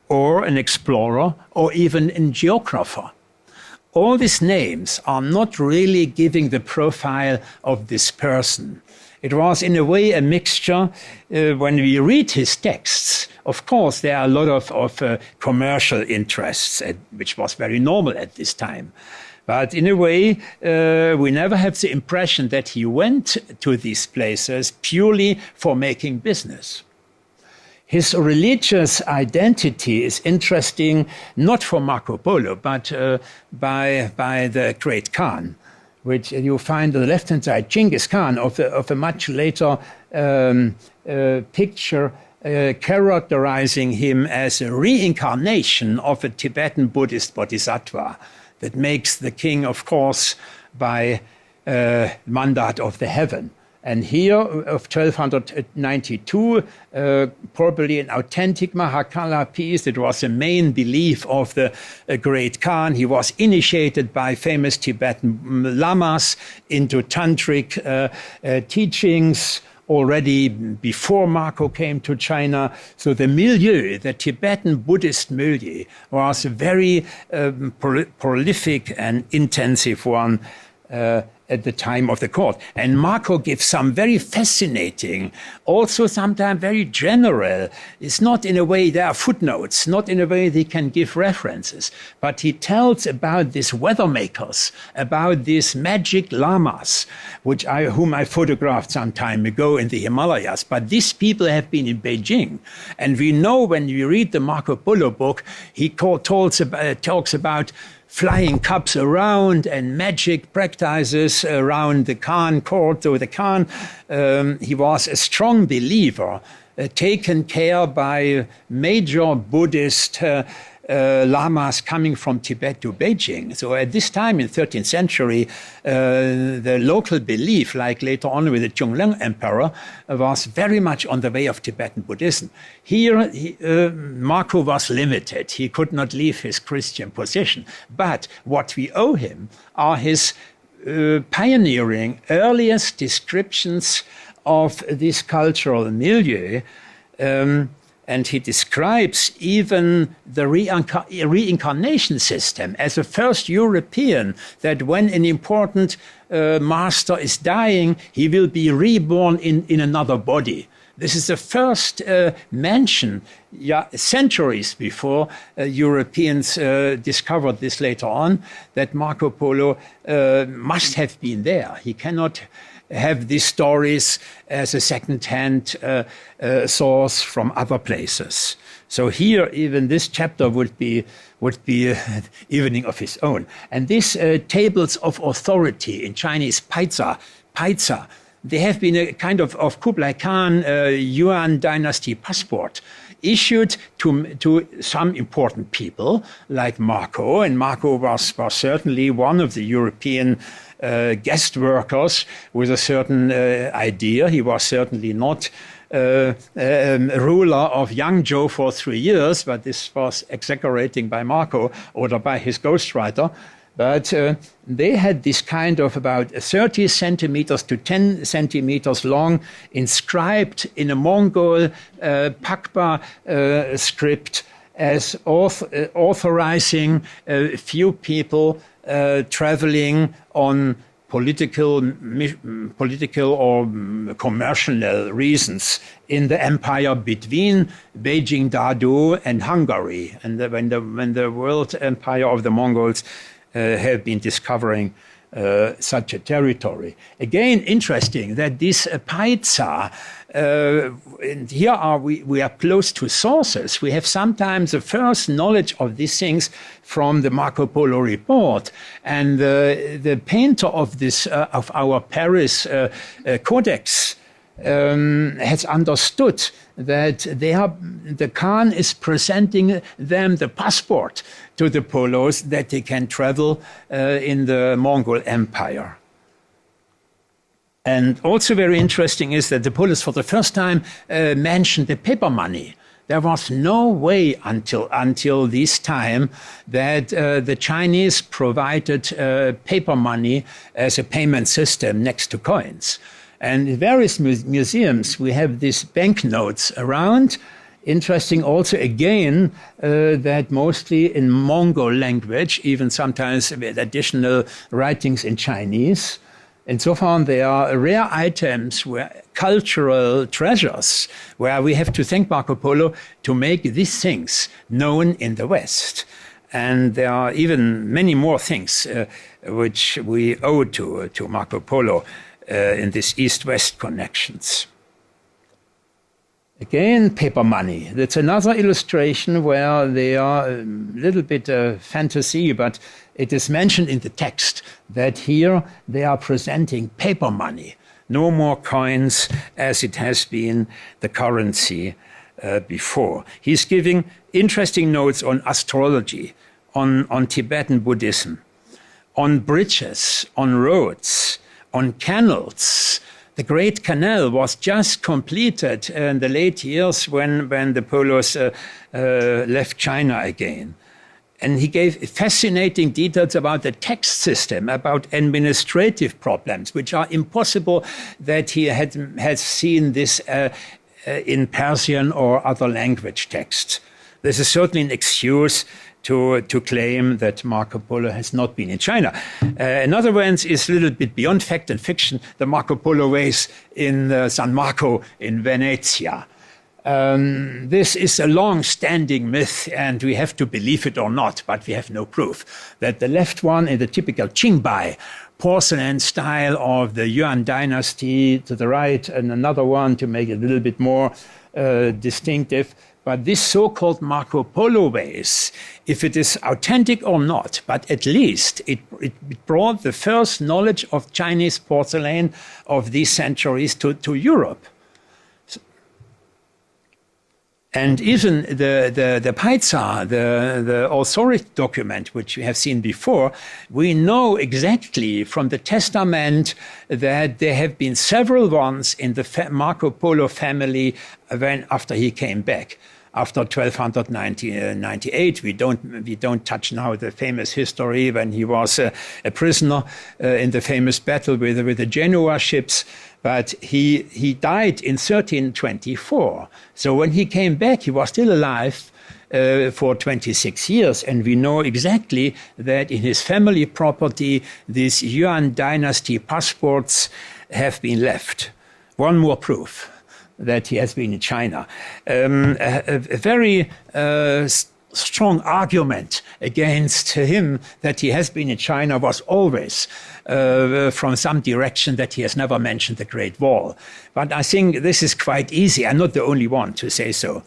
or an explorer or even a geographer? All these names are not really giving the profile of this person. It was in a way a mixture. When we read his texts, of course, there are a lot of commercial interests, which was very normal at this time. But in a way, we never have the impression that he went to these places purely for making business. His religious identity is interesting, not for Marco Polo, but by the great Khan, which you find on the left-hand side, Genghis Khan, of a much later picture characterizing him as a reincarnation of a Tibetan Buddhist bodhisattva that makes the king, of course, by mandate of the heaven. And here, of 1292, probably an authentic Mahakala piece. It was the main belief of the great Khan. He was initiated by famous Tibetan lamas into tantric teachings already before Marco came to China. So the milieu, the Tibetan Buddhist milieu, was a very prolific and intensive one at the time of the court. And Marco gives some very fascinating, also sometimes very general, it's not in a way there are footnotes, not in a way they can give references, but he tells about these weather makers, about these magic lamas, whom I photographed some time ago in the Himalayas. But these people have been in Beijing. And we know when we read the Marco Polo book, he talks about flying cups around and magic practices around the Khan court. So the Khan, he was a strong believer, taken care by major Buddhist lamas coming from Tibet to Beijing. So at this time in 13th century, the local belief, like later on with the Zhongleng emperor, was very much on the way of Tibetan Buddhism. Here, Marco was limited. He could not leave his Christian position. But what we owe him are his pioneering earliest descriptions of this cultural milieu. and he describes even the reincarnation system as a first European, that when an important master is dying, he will be reborn in another body. This is the first mention, centuries before Europeans discovered this later on, that Marco Polo must have been there. He cannot have these stories as a second-hand source from other places. So here, even this chapter would be evening of its own. And these tables of authority in Chinese, paizha, they have been a kind of Kublai Khan Yuan dynasty passport issued to some important people like Marco, and Marco was certainly one of the European guest workers with a certain idea. He was certainly not a ruler of Yangzhou for 3 years, but this was exaggerating by Marco or by his ghostwriter. But they had this kind of about 30 centimeters to 10 centimeters long, inscribed in a Mongol Pakpa script as authorizing a few people traveling on political or commercial reasons in the empire between Beijing, Dadu, and Hungary, and when the world empire of the Mongols have been discovering such a territory. Again, interesting that this paizha, and here we are close to sources. We have sometimes the first knowledge of these things from the Marco Polo report, and the painter of this of our Paris Codex has understood that the Khan is presenting them the passport to the Polos that they can travel in the Mongol Empire. And also very interesting is that the Polos for the first time mentioned the paper money. There was no way until this time that the Chinese provided paper money as a payment system next to coins. And in various museums, we have these banknotes around. Interesting also, again, that mostly in Mongol language, even sometimes with additional writings in Chinese. And so far, they are rare items, cultural treasures, where we have to thank Marco Polo to make these things known in the West. And there are even many more things which we owe to Marco Polo in these East-West connections. Again, paper money. That's another illustration where they are a little bit fantasy, but it is mentioned in the text that here they are presenting paper money. No more coins as it has been the currency before. He's giving interesting notes on astrology, on Tibetan Buddhism, on bridges, on roads, on canals. The Great Canal was just completed in the late years when the Polos left China again. And he gave fascinating details about the tax system, about administrative problems, which are impossible that he has seen this in Persian or other language texts. This is certainly an excuse to claim that Marco Polo has not been in China. In other words, is a little bit beyond fact and fiction, the Marco Polo ways in San Marco in Venezia. This is a long-standing myth, and we have to believe it or not, but we have no proof, that the left one in the typical Qingbai porcelain style of the Yuan dynasty to the right, and another one to make it a little bit more distinctive. But this so-called Marco Polo vase, if it is authentic or not, but at least it brought the first knowledge of Chinese porcelain of these centuries to Europe. And even the paizha, the authority document, which we have seen before, we know exactly from the testament that there have been several ones in the Marco Polo family after he came back. after 1298. We don't touch now the famous history when he was a prisoner in the famous battle with the Genoa ships. But he died in 1324. So when he came back, he was still alive for 26 years. And we know exactly that in his family property, these Yuan dynasty passports have been left. One more proof that he has been in China. A very strong argument against him that he has been in China was always from some direction that he has never mentioned the Great Wall. But I think this is quite easy. I'm not the only one to say so.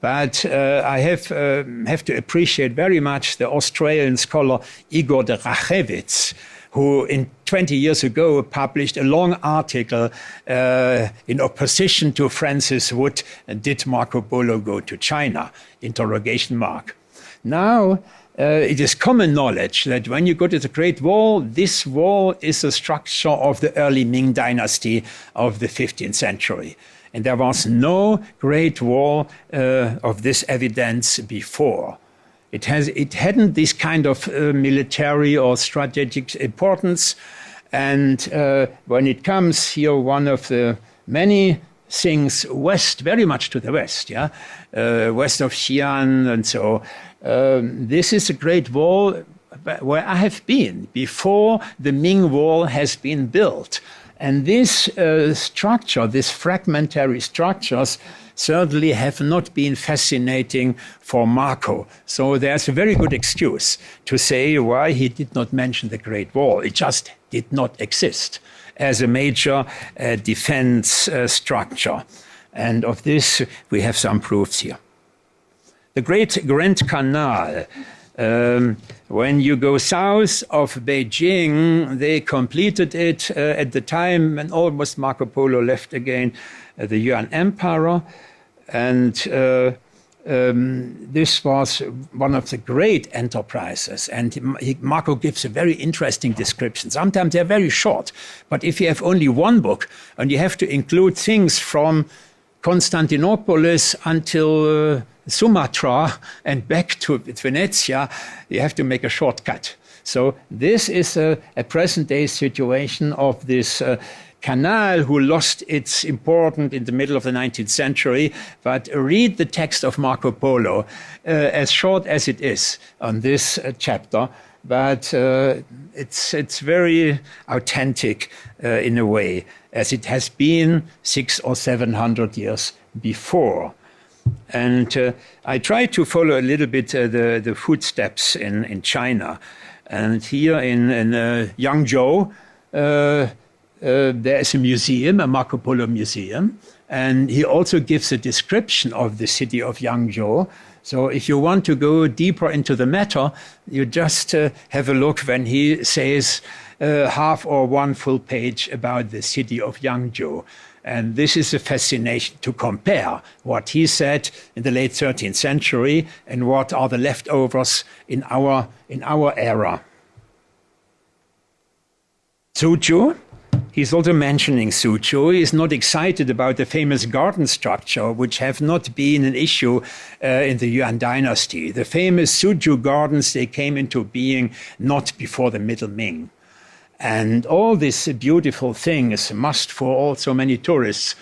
But I have to appreciate very much the Australian scholar Igor de Rachewitz, who 20 years ago published a long article in opposition to Francis Wood, Did Marco Polo Go to China? Interrogation mark. Now, it is common knowledge that when you go to the Great Wall, this wall is a structure of the early Ming dynasty of the 15th century. And there was no Great Wall of this evidence before. It hadn't this kind of military or strategic importance. And when it comes here, one of the many things west, very much to the west, west of Xi'an and so, this is a Great Wall where I have been before the Ming Wall has been built. And this structure, these fragmentary structures, certainly have not been fascinating for Marco. So there's a very good excuse to say why he did not mention the Great Wall. It just did not exist as a major defense structure. And of this, we have some proofs here. The Great Grand Canal. When you go south of Beijing, they completed it at the time when almost Marco Polo left again the Yuan Emperor. And this was one of the great enterprises. And Marco gives a very interesting description. Sometimes they're very short. But if you have only one book and you have to include things from Constantinopolis until Sumatra and back to Venezia, you have to make a shortcut. So this is a present-day situation of this canal who lost its importance in the middle of the 19th century. But read the text of Marco Polo, as short as it is on this chapter. But it's very authentic in a way, as it has been 600 or 700 years before. And I try to follow a little bit the footsteps in China. And here in Yangzhou, there is a museum, a Marco Polo museum. And he also gives a description of the city of Yangzhou. So if you want to go deeper into the matter, you just have a look when he says half or one full page about the city of Yangzhou. And this is a fascination to compare what he said in the late 13th century and what are the leftovers in our era. Suzhou, he's also mentioning Suzhou. He is not excited about the famous garden structure, which have not been an issue in the Yuan dynasty. The famous Suzhou gardens, they came into being not before the Middle Ming. And all these beautiful things, must for all so many tourists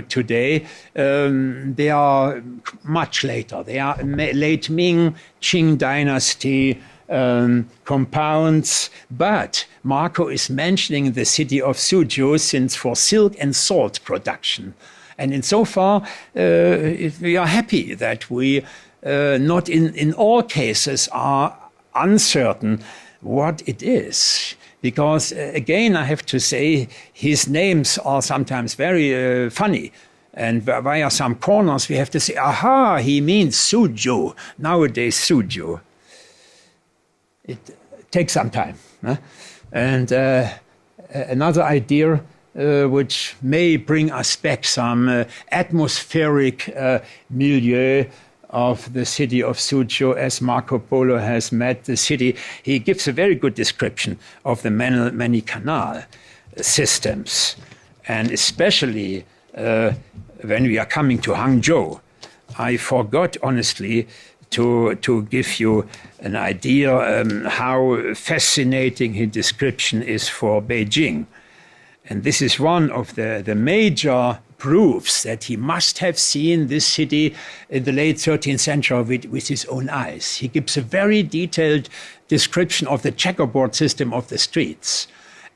today, they are much later. They are late Ming, Qing dynasty compounds. But Marco is mentioning the city of Suzhou since for silk and salt production. And insofar, we are happy that we not in all cases are uncertain what it is. Because, again, I have to say, his names are sometimes very funny. And via some corners, we have to say, aha, he means Suzhou. Nowadays, Suzhou. It takes some time. Huh? And another idea which may bring us back some atmospheric milieu of the city of Suzhou as Marco Polo has met the city. He gives a very good description of the many canal systems. And especially when we are coming to Hangzhou, I forgot, honestly, to give you an idea how fascinating his description is for Beijing. And this is one of the major proofs that he must have seen this city in the late 13th century with his own eyes. He gives a very detailed description of the checkerboard system of the streets.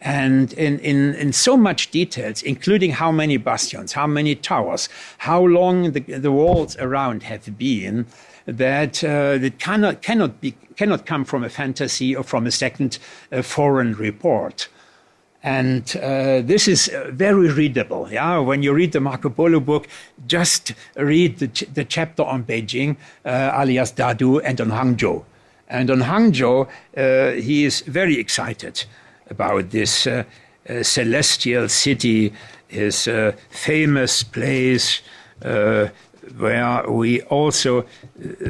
And in so much details, including how many bastions, how many towers, how long the walls around have been, that it cannot come from a fantasy or from a second foreign report. And this is very readable. Yeah, when you read the Marco Polo book, just read the chapter on Beijing, alias Dadu, and on Hangzhou. And on Hangzhou, he is very excited about this celestial city, his famous place, where we also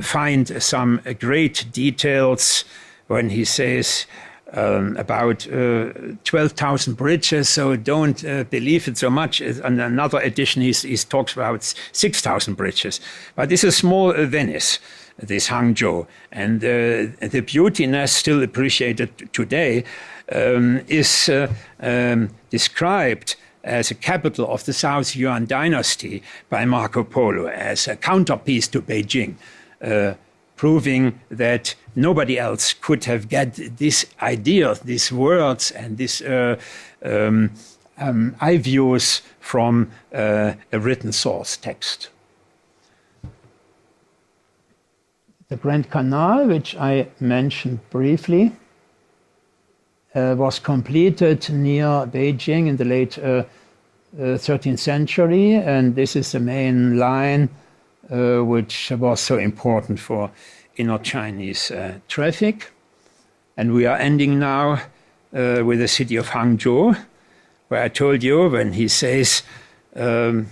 find some great details when he says about 12,000 bridges, so don't believe it so much. On another edition, he talks about 6,000 bridges. But this is small Venice, this Hangzhou. And the beautiness still appreciated today is described as a capital of the South Yuan dynasty by Marco Polo, as a counterpiece to Beijing, proving that nobody else could have get this idea, these words, and these eye views from a written source text. The Grand Canal, which I mentioned briefly, was completed near Beijing in the late 13th century, and this is the main line which was so important for inner Chinese traffic. And we are ending now with the city of Hangzhou, where I told you when he says, gives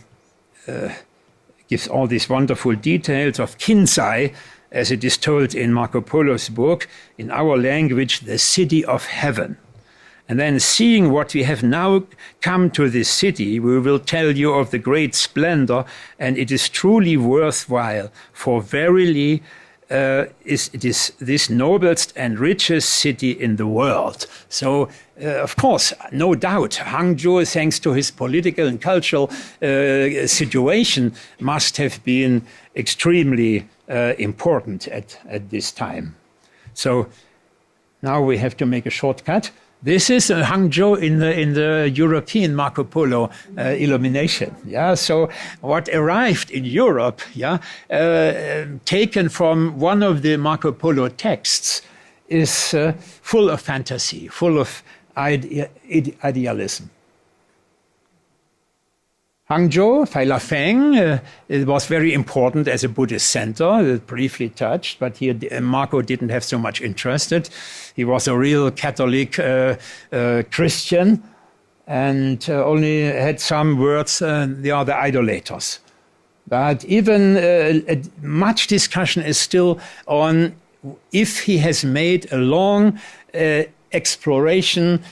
all these wonderful details of Kinsai, as it is told in Marco Polo's book, in our language, the city of heaven. And then seeing what we have now come to this city, we will tell you of the great splendor, and it is truly worthwhile, for verily it is this noblest and richest city in the world. So, of course, no doubt, Hangzhou, thanks to his political and cultural situation, must have been extremely important at this time. So now we have to make a shortcut. This is Hangzhou in the European Marco Polo illumination. Yeah, so what arrived in Europe, yeah, taken from one of the Marco Polo texts, is full of fantasy, full of idealism. Hangzhou, Failafeng, it was very important as a Buddhist center, briefly touched, but here Marco didn't have so much interest. He was a real Catholic Christian and only had some words, they are the idolaters. But even much discussion is still on if he has made a long exploration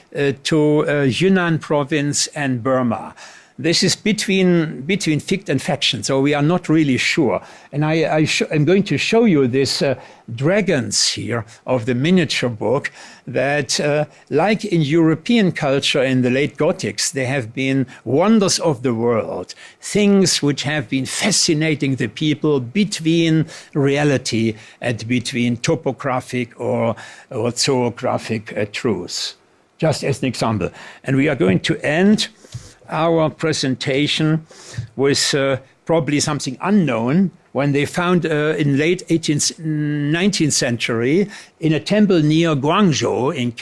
to Yunnan province and Burma. This is between fict and faction, so we are not really sure. And I'm going to show you these dragons here of the miniature book that, like in European culture in the late Gothics, they have been wonders of the world, things which have been fascinating the people between reality and between topographic or zoographic truths. Just as an example. And we are going to end our presentation with probably something unknown when they found in late 19th century in a temple near Guangzhou in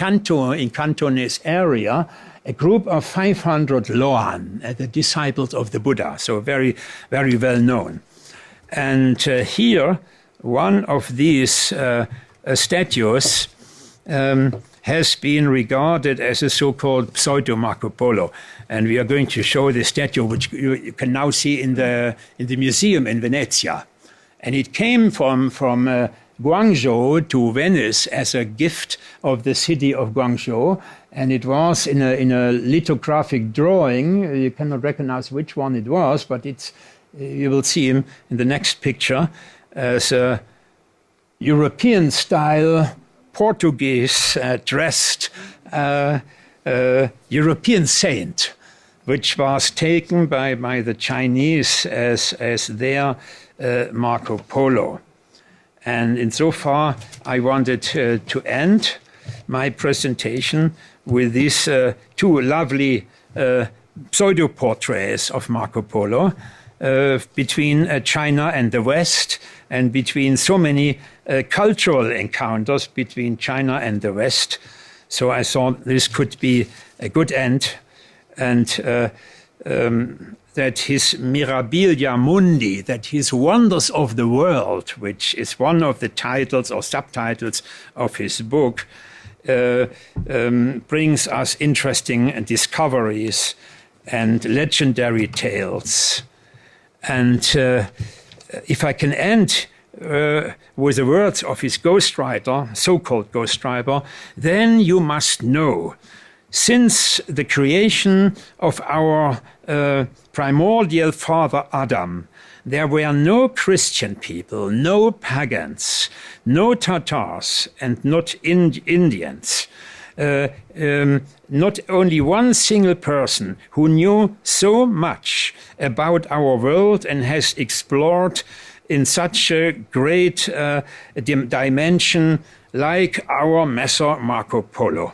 Cantonese area, a group of 500 Loan, the disciples of the Buddha, so very, very well known. And here, one of these statues has been regarded as a so-called pseudo-Marco Polo. And we are going to show the statue, which you can now see in the museum in Venezia. And it came from Guangzhou to Venice as a gift of the city of Guangzhou. And it was in a lithographic drawing. You cannot recognize which one it was, but it's you will see him in the next picture as a European-style Portuguese dressed European saint, which was taken by the Chinese as their Marco Polo. And insofar, I wanted to end my presentation with these two lovely pseudo-portraits of Marco Polo between China and the West, and between so many cultural encounters between China and the West. So I thought this could be a good end, and that his Mirabilia Mundi, that his Wonders of the World, which is one of the titles or subtitles of his book, brings us interesting discoveries and legendary tales. And if I can end with the words of his ghostwriter, so-called ghostwriter, then you must know, since the creation of our primordial father Adam, there were no Christian people, no pagans, no Tatars, and not Indians. Not only one single person who knew so much about our world and has explored in such a great dimension like our Messer Marco Polo.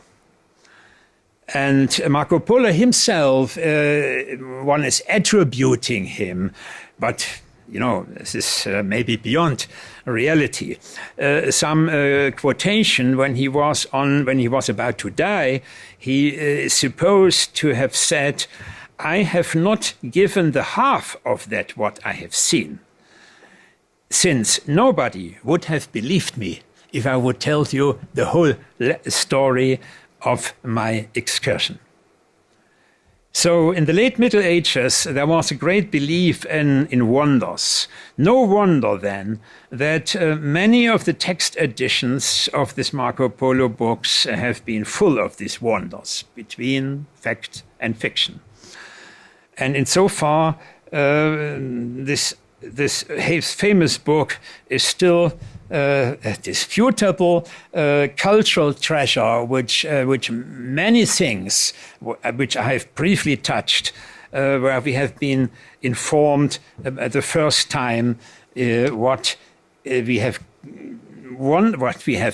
And Marco Polo himself, one is attributing him, but you know, this is maybe beyond reality. Some quotation when he was about to die, he is supposed to have said, "I have not given the half of that what I have seen, since nobody would have believed me if I would tell you the whole story of my excursion." So in the late Middle Ages, there was a great belief in wonders. No wonder then that many of the text editions of this Marco Polo books have been full of these wonders between fact and fiction. And insofar, this famous book is still a disputable cultural treasure, which many things, which I have briefly touched, where we have been informed at the first time what we have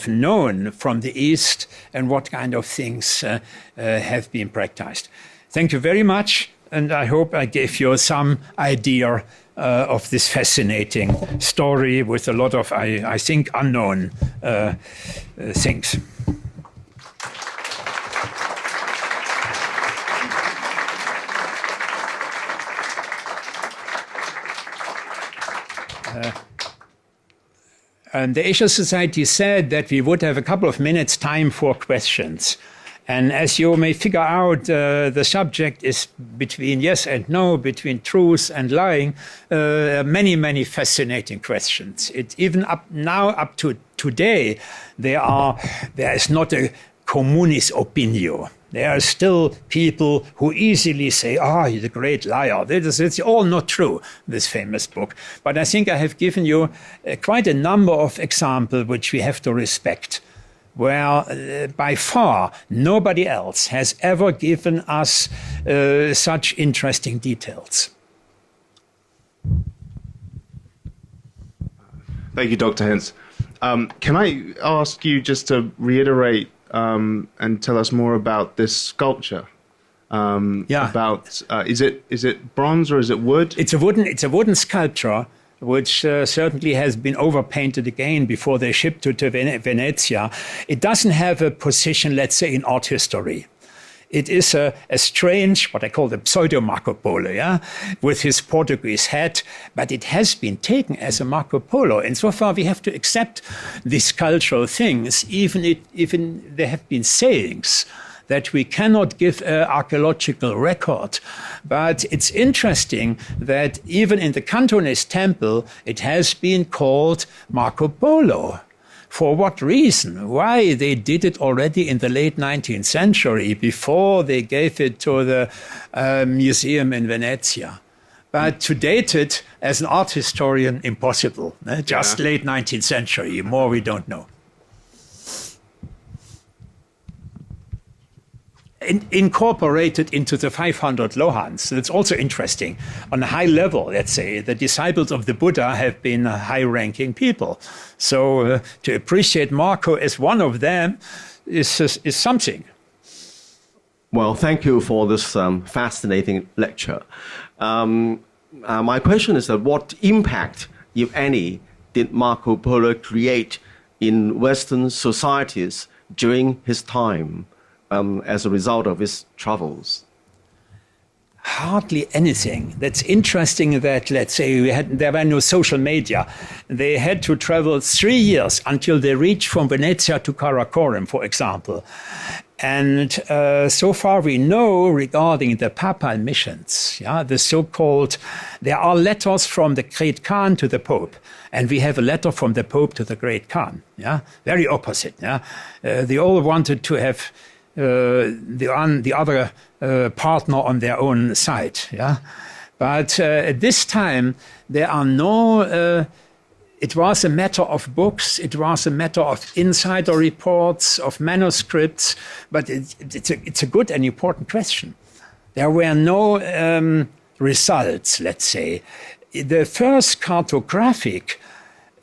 known from the East and what kind of things have been practiced. Thank you very much, and I hope I gave you some idea of this fascinating story with a lot of, I think, unknown things. And the Asia Society said that we would have a couple of minutes time for questions. And as you may figure out, the subject is between yes and no, between truth and lying. Many, many fascinating questions. Even up to today, there is not a communis opinio. There are still people who easily say, you're the great liar. It's all not true, this famous book. But I think I have given you quite a number of examples which we have to respect, where by far nobody else has ever given us such interesting details. Thank you, Dr. Hens. Can I ask you just to reiterate and tell us more about this sculpture? About is it bronze or is it wood? It's a wooden sculpture, which certainly has been overpainted again before they shipped to Venezia. It doesn't have a position, let's say, in art history. It is a strange, what I call the pseudo Marco Polo, with his Portuguese hat, but it has been taken as a Marco Polo. And so far we have to accept these cultural things, even there have been sayings that we cannot give an archaeological record. But it's interesting that even in the Cantonese temple, it has been called Marco Polo. For what reason? Why? They did it already in the late 19th century, before they gave it to the museum in Venezia. But to date it as an art historian, impossible. Just late 19th century, more we don't know. Incorporated into the 500 Lohans. That's also interesting. On a high level, let's say, the disciples of the Buddha have been high-ranking people. So to appreciate Marco as one of them is something. Well, thank you for this fascinating lecture. My question is that what impact, if any, did Marco Polo create in Western societies during his time? As a result of his travels? Hardly anything. That's interesting that, let's say, there were no social media. They had to travel 3 years until they reached from Venezia to Karakoram, for example. And so far we know regarding the papal missions, the so-called, there are letters from the Great Khan to the Pope. And we have a letter from the Pope to the Great Khan. Very opposite. They all wanted to have the other partner on their own side. But at this time, there are no, it was a matter of books, it was a matter of insider reports, of manuscripts, but it's a good and important question. There were no results, let's say. The first cartographic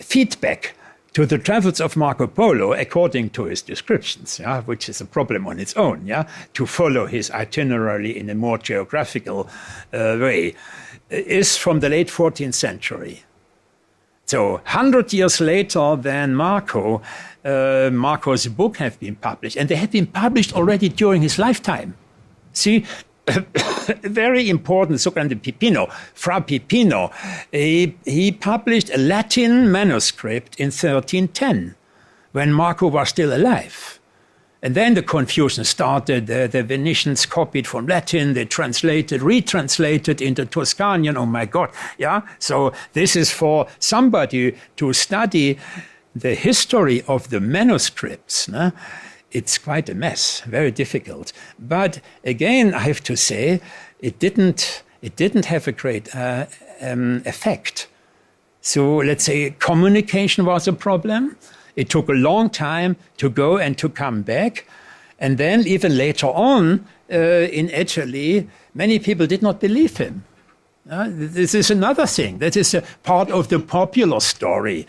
feedback to the travels of Marco Polo, according to his descriptions, which is a problem on its own, to follow his itinerary in a more geographical way, is from the late 14th century. So 100 years later than Marco's book have been published, and they had been published already during his lifetime. See, very important, sogenannte Pipino, Fra Pipino, he published a Latin manuscript in 1310, when Marco was still alive. And then the confusion started. The Venetians copied from Latin, they translated, retranslated into Tuscanian, oh my God, So this is for somebody to study the history of the manuscripts, It's quite a mess, very difficult. But again, I have to say, it didn't have a great effect. So let's say communication was a problem. It took a long time to go and to come back. And then even later on, in Italy, many people did not believe him. This is another thing. That is a part of the popular story.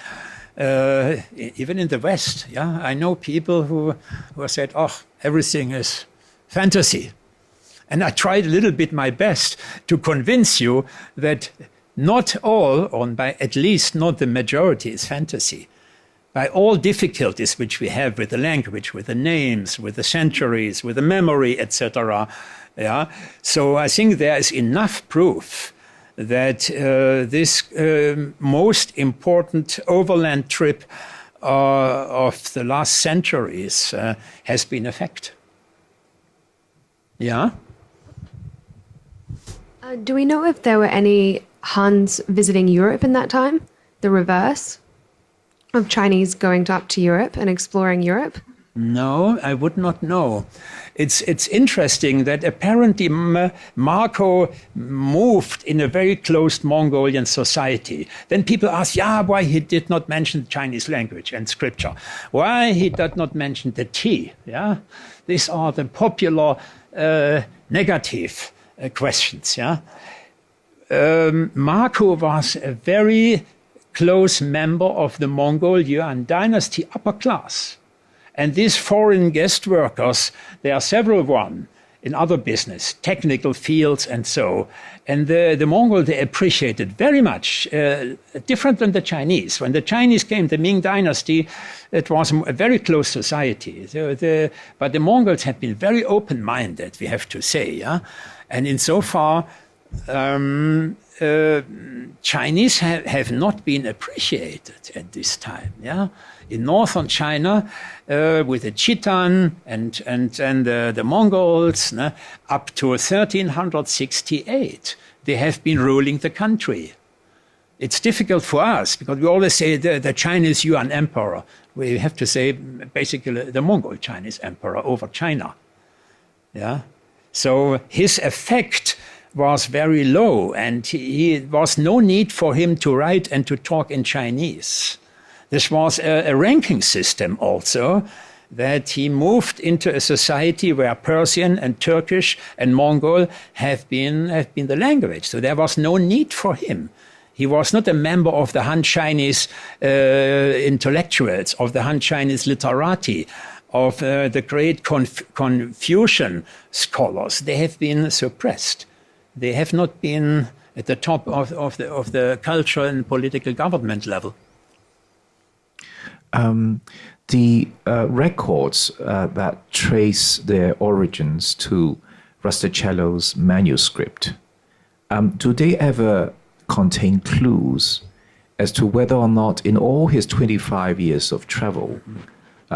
Even in the West, I know people who said, oh, everything is fantasy. And I tried a little bit my best to convince you that not all, or by at least not the majority, is fantasy. By all difficulties which we have with the language, with the names, with the centuries, with the memory, etc. So I think there is enough proof that this most important overland trip of the last centuries has been a fact. Do we know if there were any Huns visiting Europe in that time? The reverse of Chinese going up to Europe and exploring Europe? No, I would not know. It's interesting that apparently Marco moved in a very closed Mongolian society. Then people ask, why he did not mention the Chinese language and scripture? Why he did not mention the tea? These are the popular negative questions. Marco was a very close member of the Mongol Yuan dynasty upper class. And these foreign guest workers, there are several one in other business, technical fields and so. And the Mongol, they appreciated very much, different than the Chinese. When the Chinese came, the Ming dynasty, it was a very close society. But the Mongols have been very open-minded, we have to say. And insofar, Chinese have not been appreciated at this time. In northern China, with the Khitan and the Mongols, up to 1368, they have been ruling the country. It's difficult for us because we always say the Chinese Yuan emperor. We have to say basically the Mongol Chinese emperor over China. So his effect was very low, and he was no need for him to write and to talk in Chinese. This was a ranking system also, that he moved into a society where Persian and Turkish and Mongol have been the language. So there was no need for him. He was not a member of the Han Chinese intellectuals, of the Han Chinese literati, of the great Confucian scholars. They have been suppressed. They have not been at the top of the cultural and political government level. The records that trace their origins to Rustichello's manuscript, do they ever contain clues as to whether or not in all his 25 years of travel,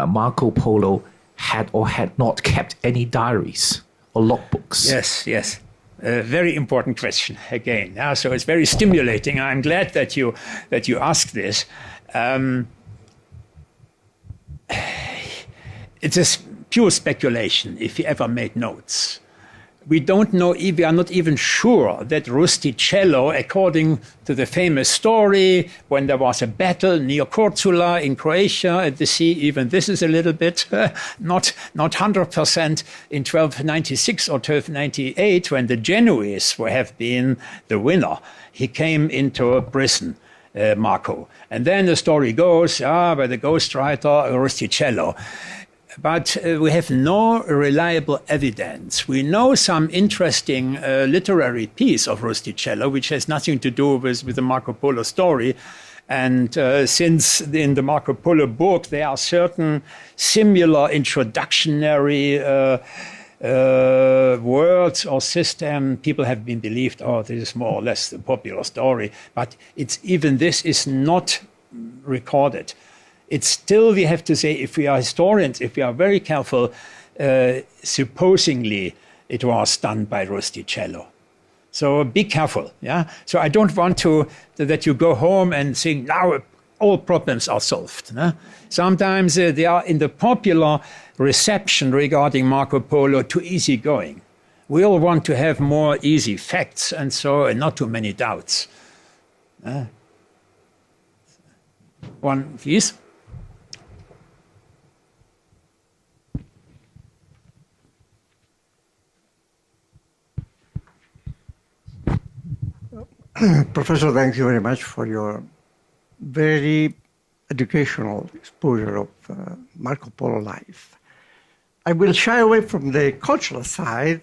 Marco Polo had or had not kept any diaries or logbooks? Yes. A very important question again. So it's very stimulating. I'm glad that you asked this. It's a pure speculation if he ever made notes. We don't know, we are not even sure that Rustichello, according to the famous story, when there was a battle near Korčula in Croatia at the sea, even this is a little bit not 100% in 1296 or 1298, when the Genoese have been the winner. He came into prison, Marco. And then the story goes, by the ghostwriter Rustichello. But we have no reliable evidence. We know some interesting literary piece of Rustichello, which has nothing to do with the Marco Polo story. And since in the Marco Polo book there are certain similar introductionary words or system, people have been believed, this is more or less the popular story. But even this is not recorded. It's still, we have to say, if we are historians, if we are very careful, supposingly it was done by Rustichello. So be careful, yeah? So I don't want that you go home and think, now all problems are solved. No? Sometimes they are in the popular reception regarding Marco Polo too easygoing. We all want to have more easy facts and not too many doubts. One, please. Professor, thank you very much for your very educational exposure of Marco Polo life. I will shy away from the cultural side,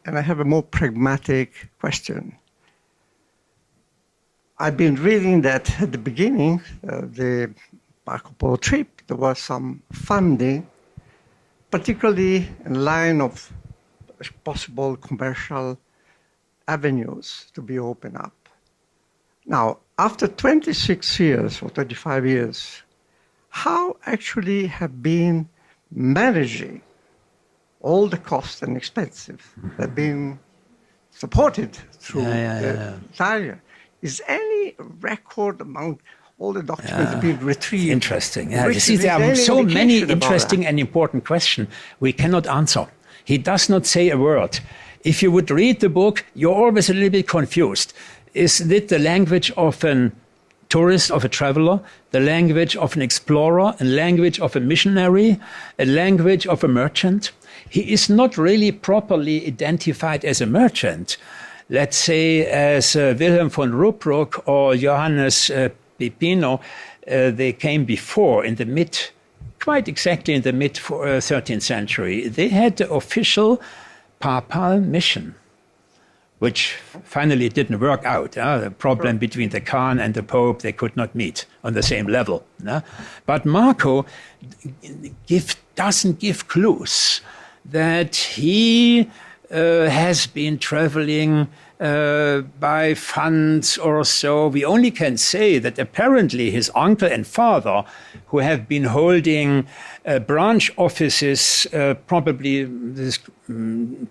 and I have a more pragmatic question. I've been reading that at the beginning of the Marco Polo trip, there was some funding, particularly in line of possible commercial avenues to be opened up. Now, after 26 years or 25 years, how actually have been managing all the costs and expenses that have been supported through Italia? Is any record among all the documents being retrieved? Interesting. You see, there are so many interesting and important questions we cannot answer. He does not say a word. If you would read the book, you're always a little bit confused. Is it the language of a tourist, of a traveler, the language of an explorer, a language of a missionary, a language of a merchant? He is not really properly identified as a merchant. Let's say as Wilhelm von Ruppruck or Johannes Pipino, they came before quite exactly in the mid 13th century. They had the official papal mission, which finally didn't work out. The problem between the Khan and the Pope, they could not meet on the same level. But Marco doesn't give clues that he has been traveling by funds or so. We only can say that apparently his uncle and father, who have been holding branch offices, probably this is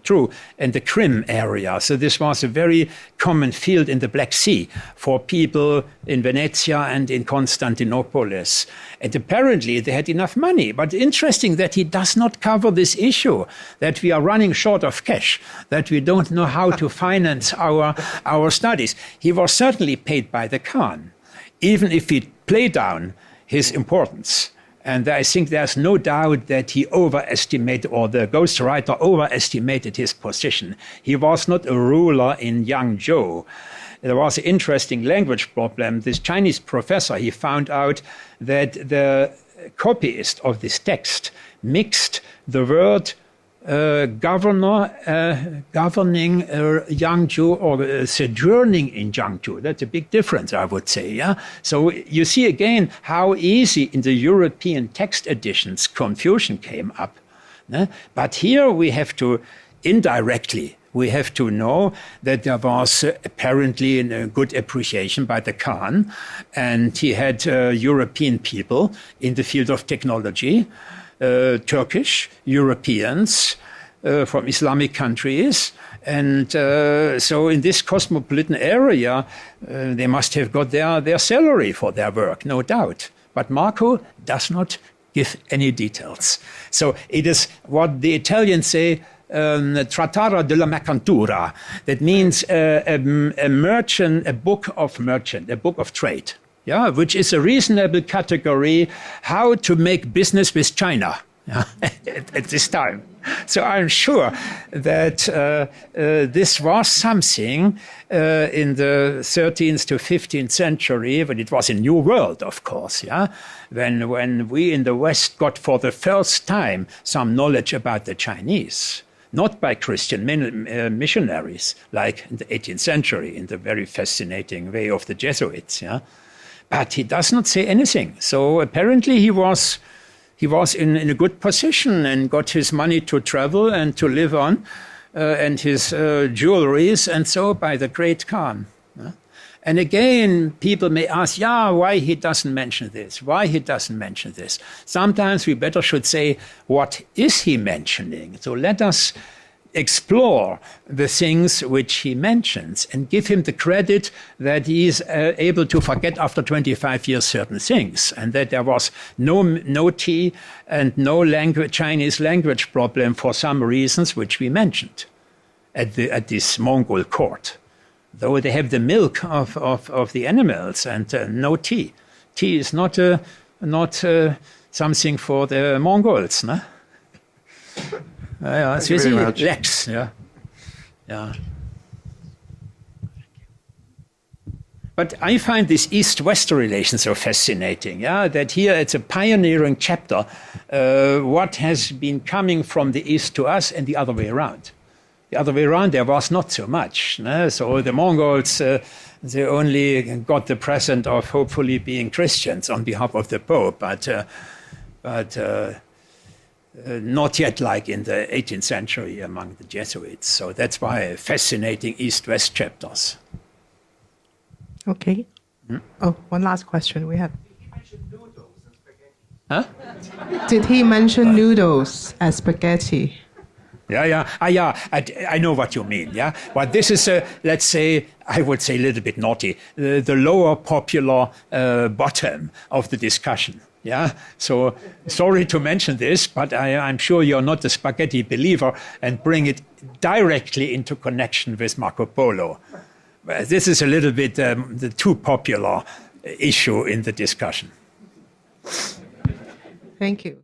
true, in the Crimea area. So this was a very common field in the Black Sea for people in Venezia and in Constantinopolis. And apparently they had enough money. But interesting that he does not cover this issue, that we are running short of cash, that we don't know how to finance our studies. He was certainly paid by the Khan, even if we play down his importance. And I think there's no doubt that he overestimated, or the ghostwriter overestimated his position. He was not a ruler in Yangzhou. There was an interesting language problem. This Chinese professor, he found out that the copyist of this text mixed the word governor, governing Yangzhou, or sojourning in Yangzhou. That's a big difference, I would say. Yeah. So you see again how easy in the European text editions confusion came up. But here we have to indirectly. We have to know that there was apparently a good appreciation by the Khan, and he had European people in the field of technology. Turkish, Europeans from Islamic countries. And so in this cosmopolitan area, they must have got their salary for their work, no doubt. But Marco does not give any details. So it is what the Italians say, Trattare della Mercantura. That means a merchant, a book of trade. Yeah, which is a reasonable category, how to make business with China at this time. So I'm sure that this was something in the 13th to 15th century, when it was a new world, of course, yeah? When we in the West got for the first time some knowledge about the Chinese. Not by Christian missionaries, like in the 18th century, in the very fascinating way of the Jesuits, yeah? But he does not say anything. So apparently he was in a good position and got his money to travel and to live on, and his jewelries and so by the great Khan. And again, people may ask, why he doesn't mention this? Why he doesn't mention this? Sometimes we better should say, what is he mentioning? So let us explore the things which he mentions and give him the credit that he is able to forget after 25 years certain things, and that there was no tea and no Chinese language problem for some reasons which we mentioned at this Mongol court. Though they have the milk of the animals and no tea. Tea is not something for the Mongols, no? It's really lax, yeah. But I find this East-West relation so fascinating, yeah, that here it's a pioneering chapter, what has been coming from the East to us and the other way around. The other way around, there was not so much. No? So the Mongols, they only got the present of hopefully being Christians on behalf of the Pope, but not yet like in the 18th century among the Jesuits. So that's why fascinating East-West chapters. Okay. Oh, one last question we have. Did he mention noodles and spaghetti? Huh? Did he mention noodles as spaghetti? Yeah. I know what you mean, yeah? But this is, let's say, I would say a little bit naughty, the lower popular bottom of the discussion. Yeah, so sorry to mention this, but I'm sure you're not a spaghetti believer and bring it directly into connection with Marco Polo. This is a little bit the too popular issue in the discussion. Thank you.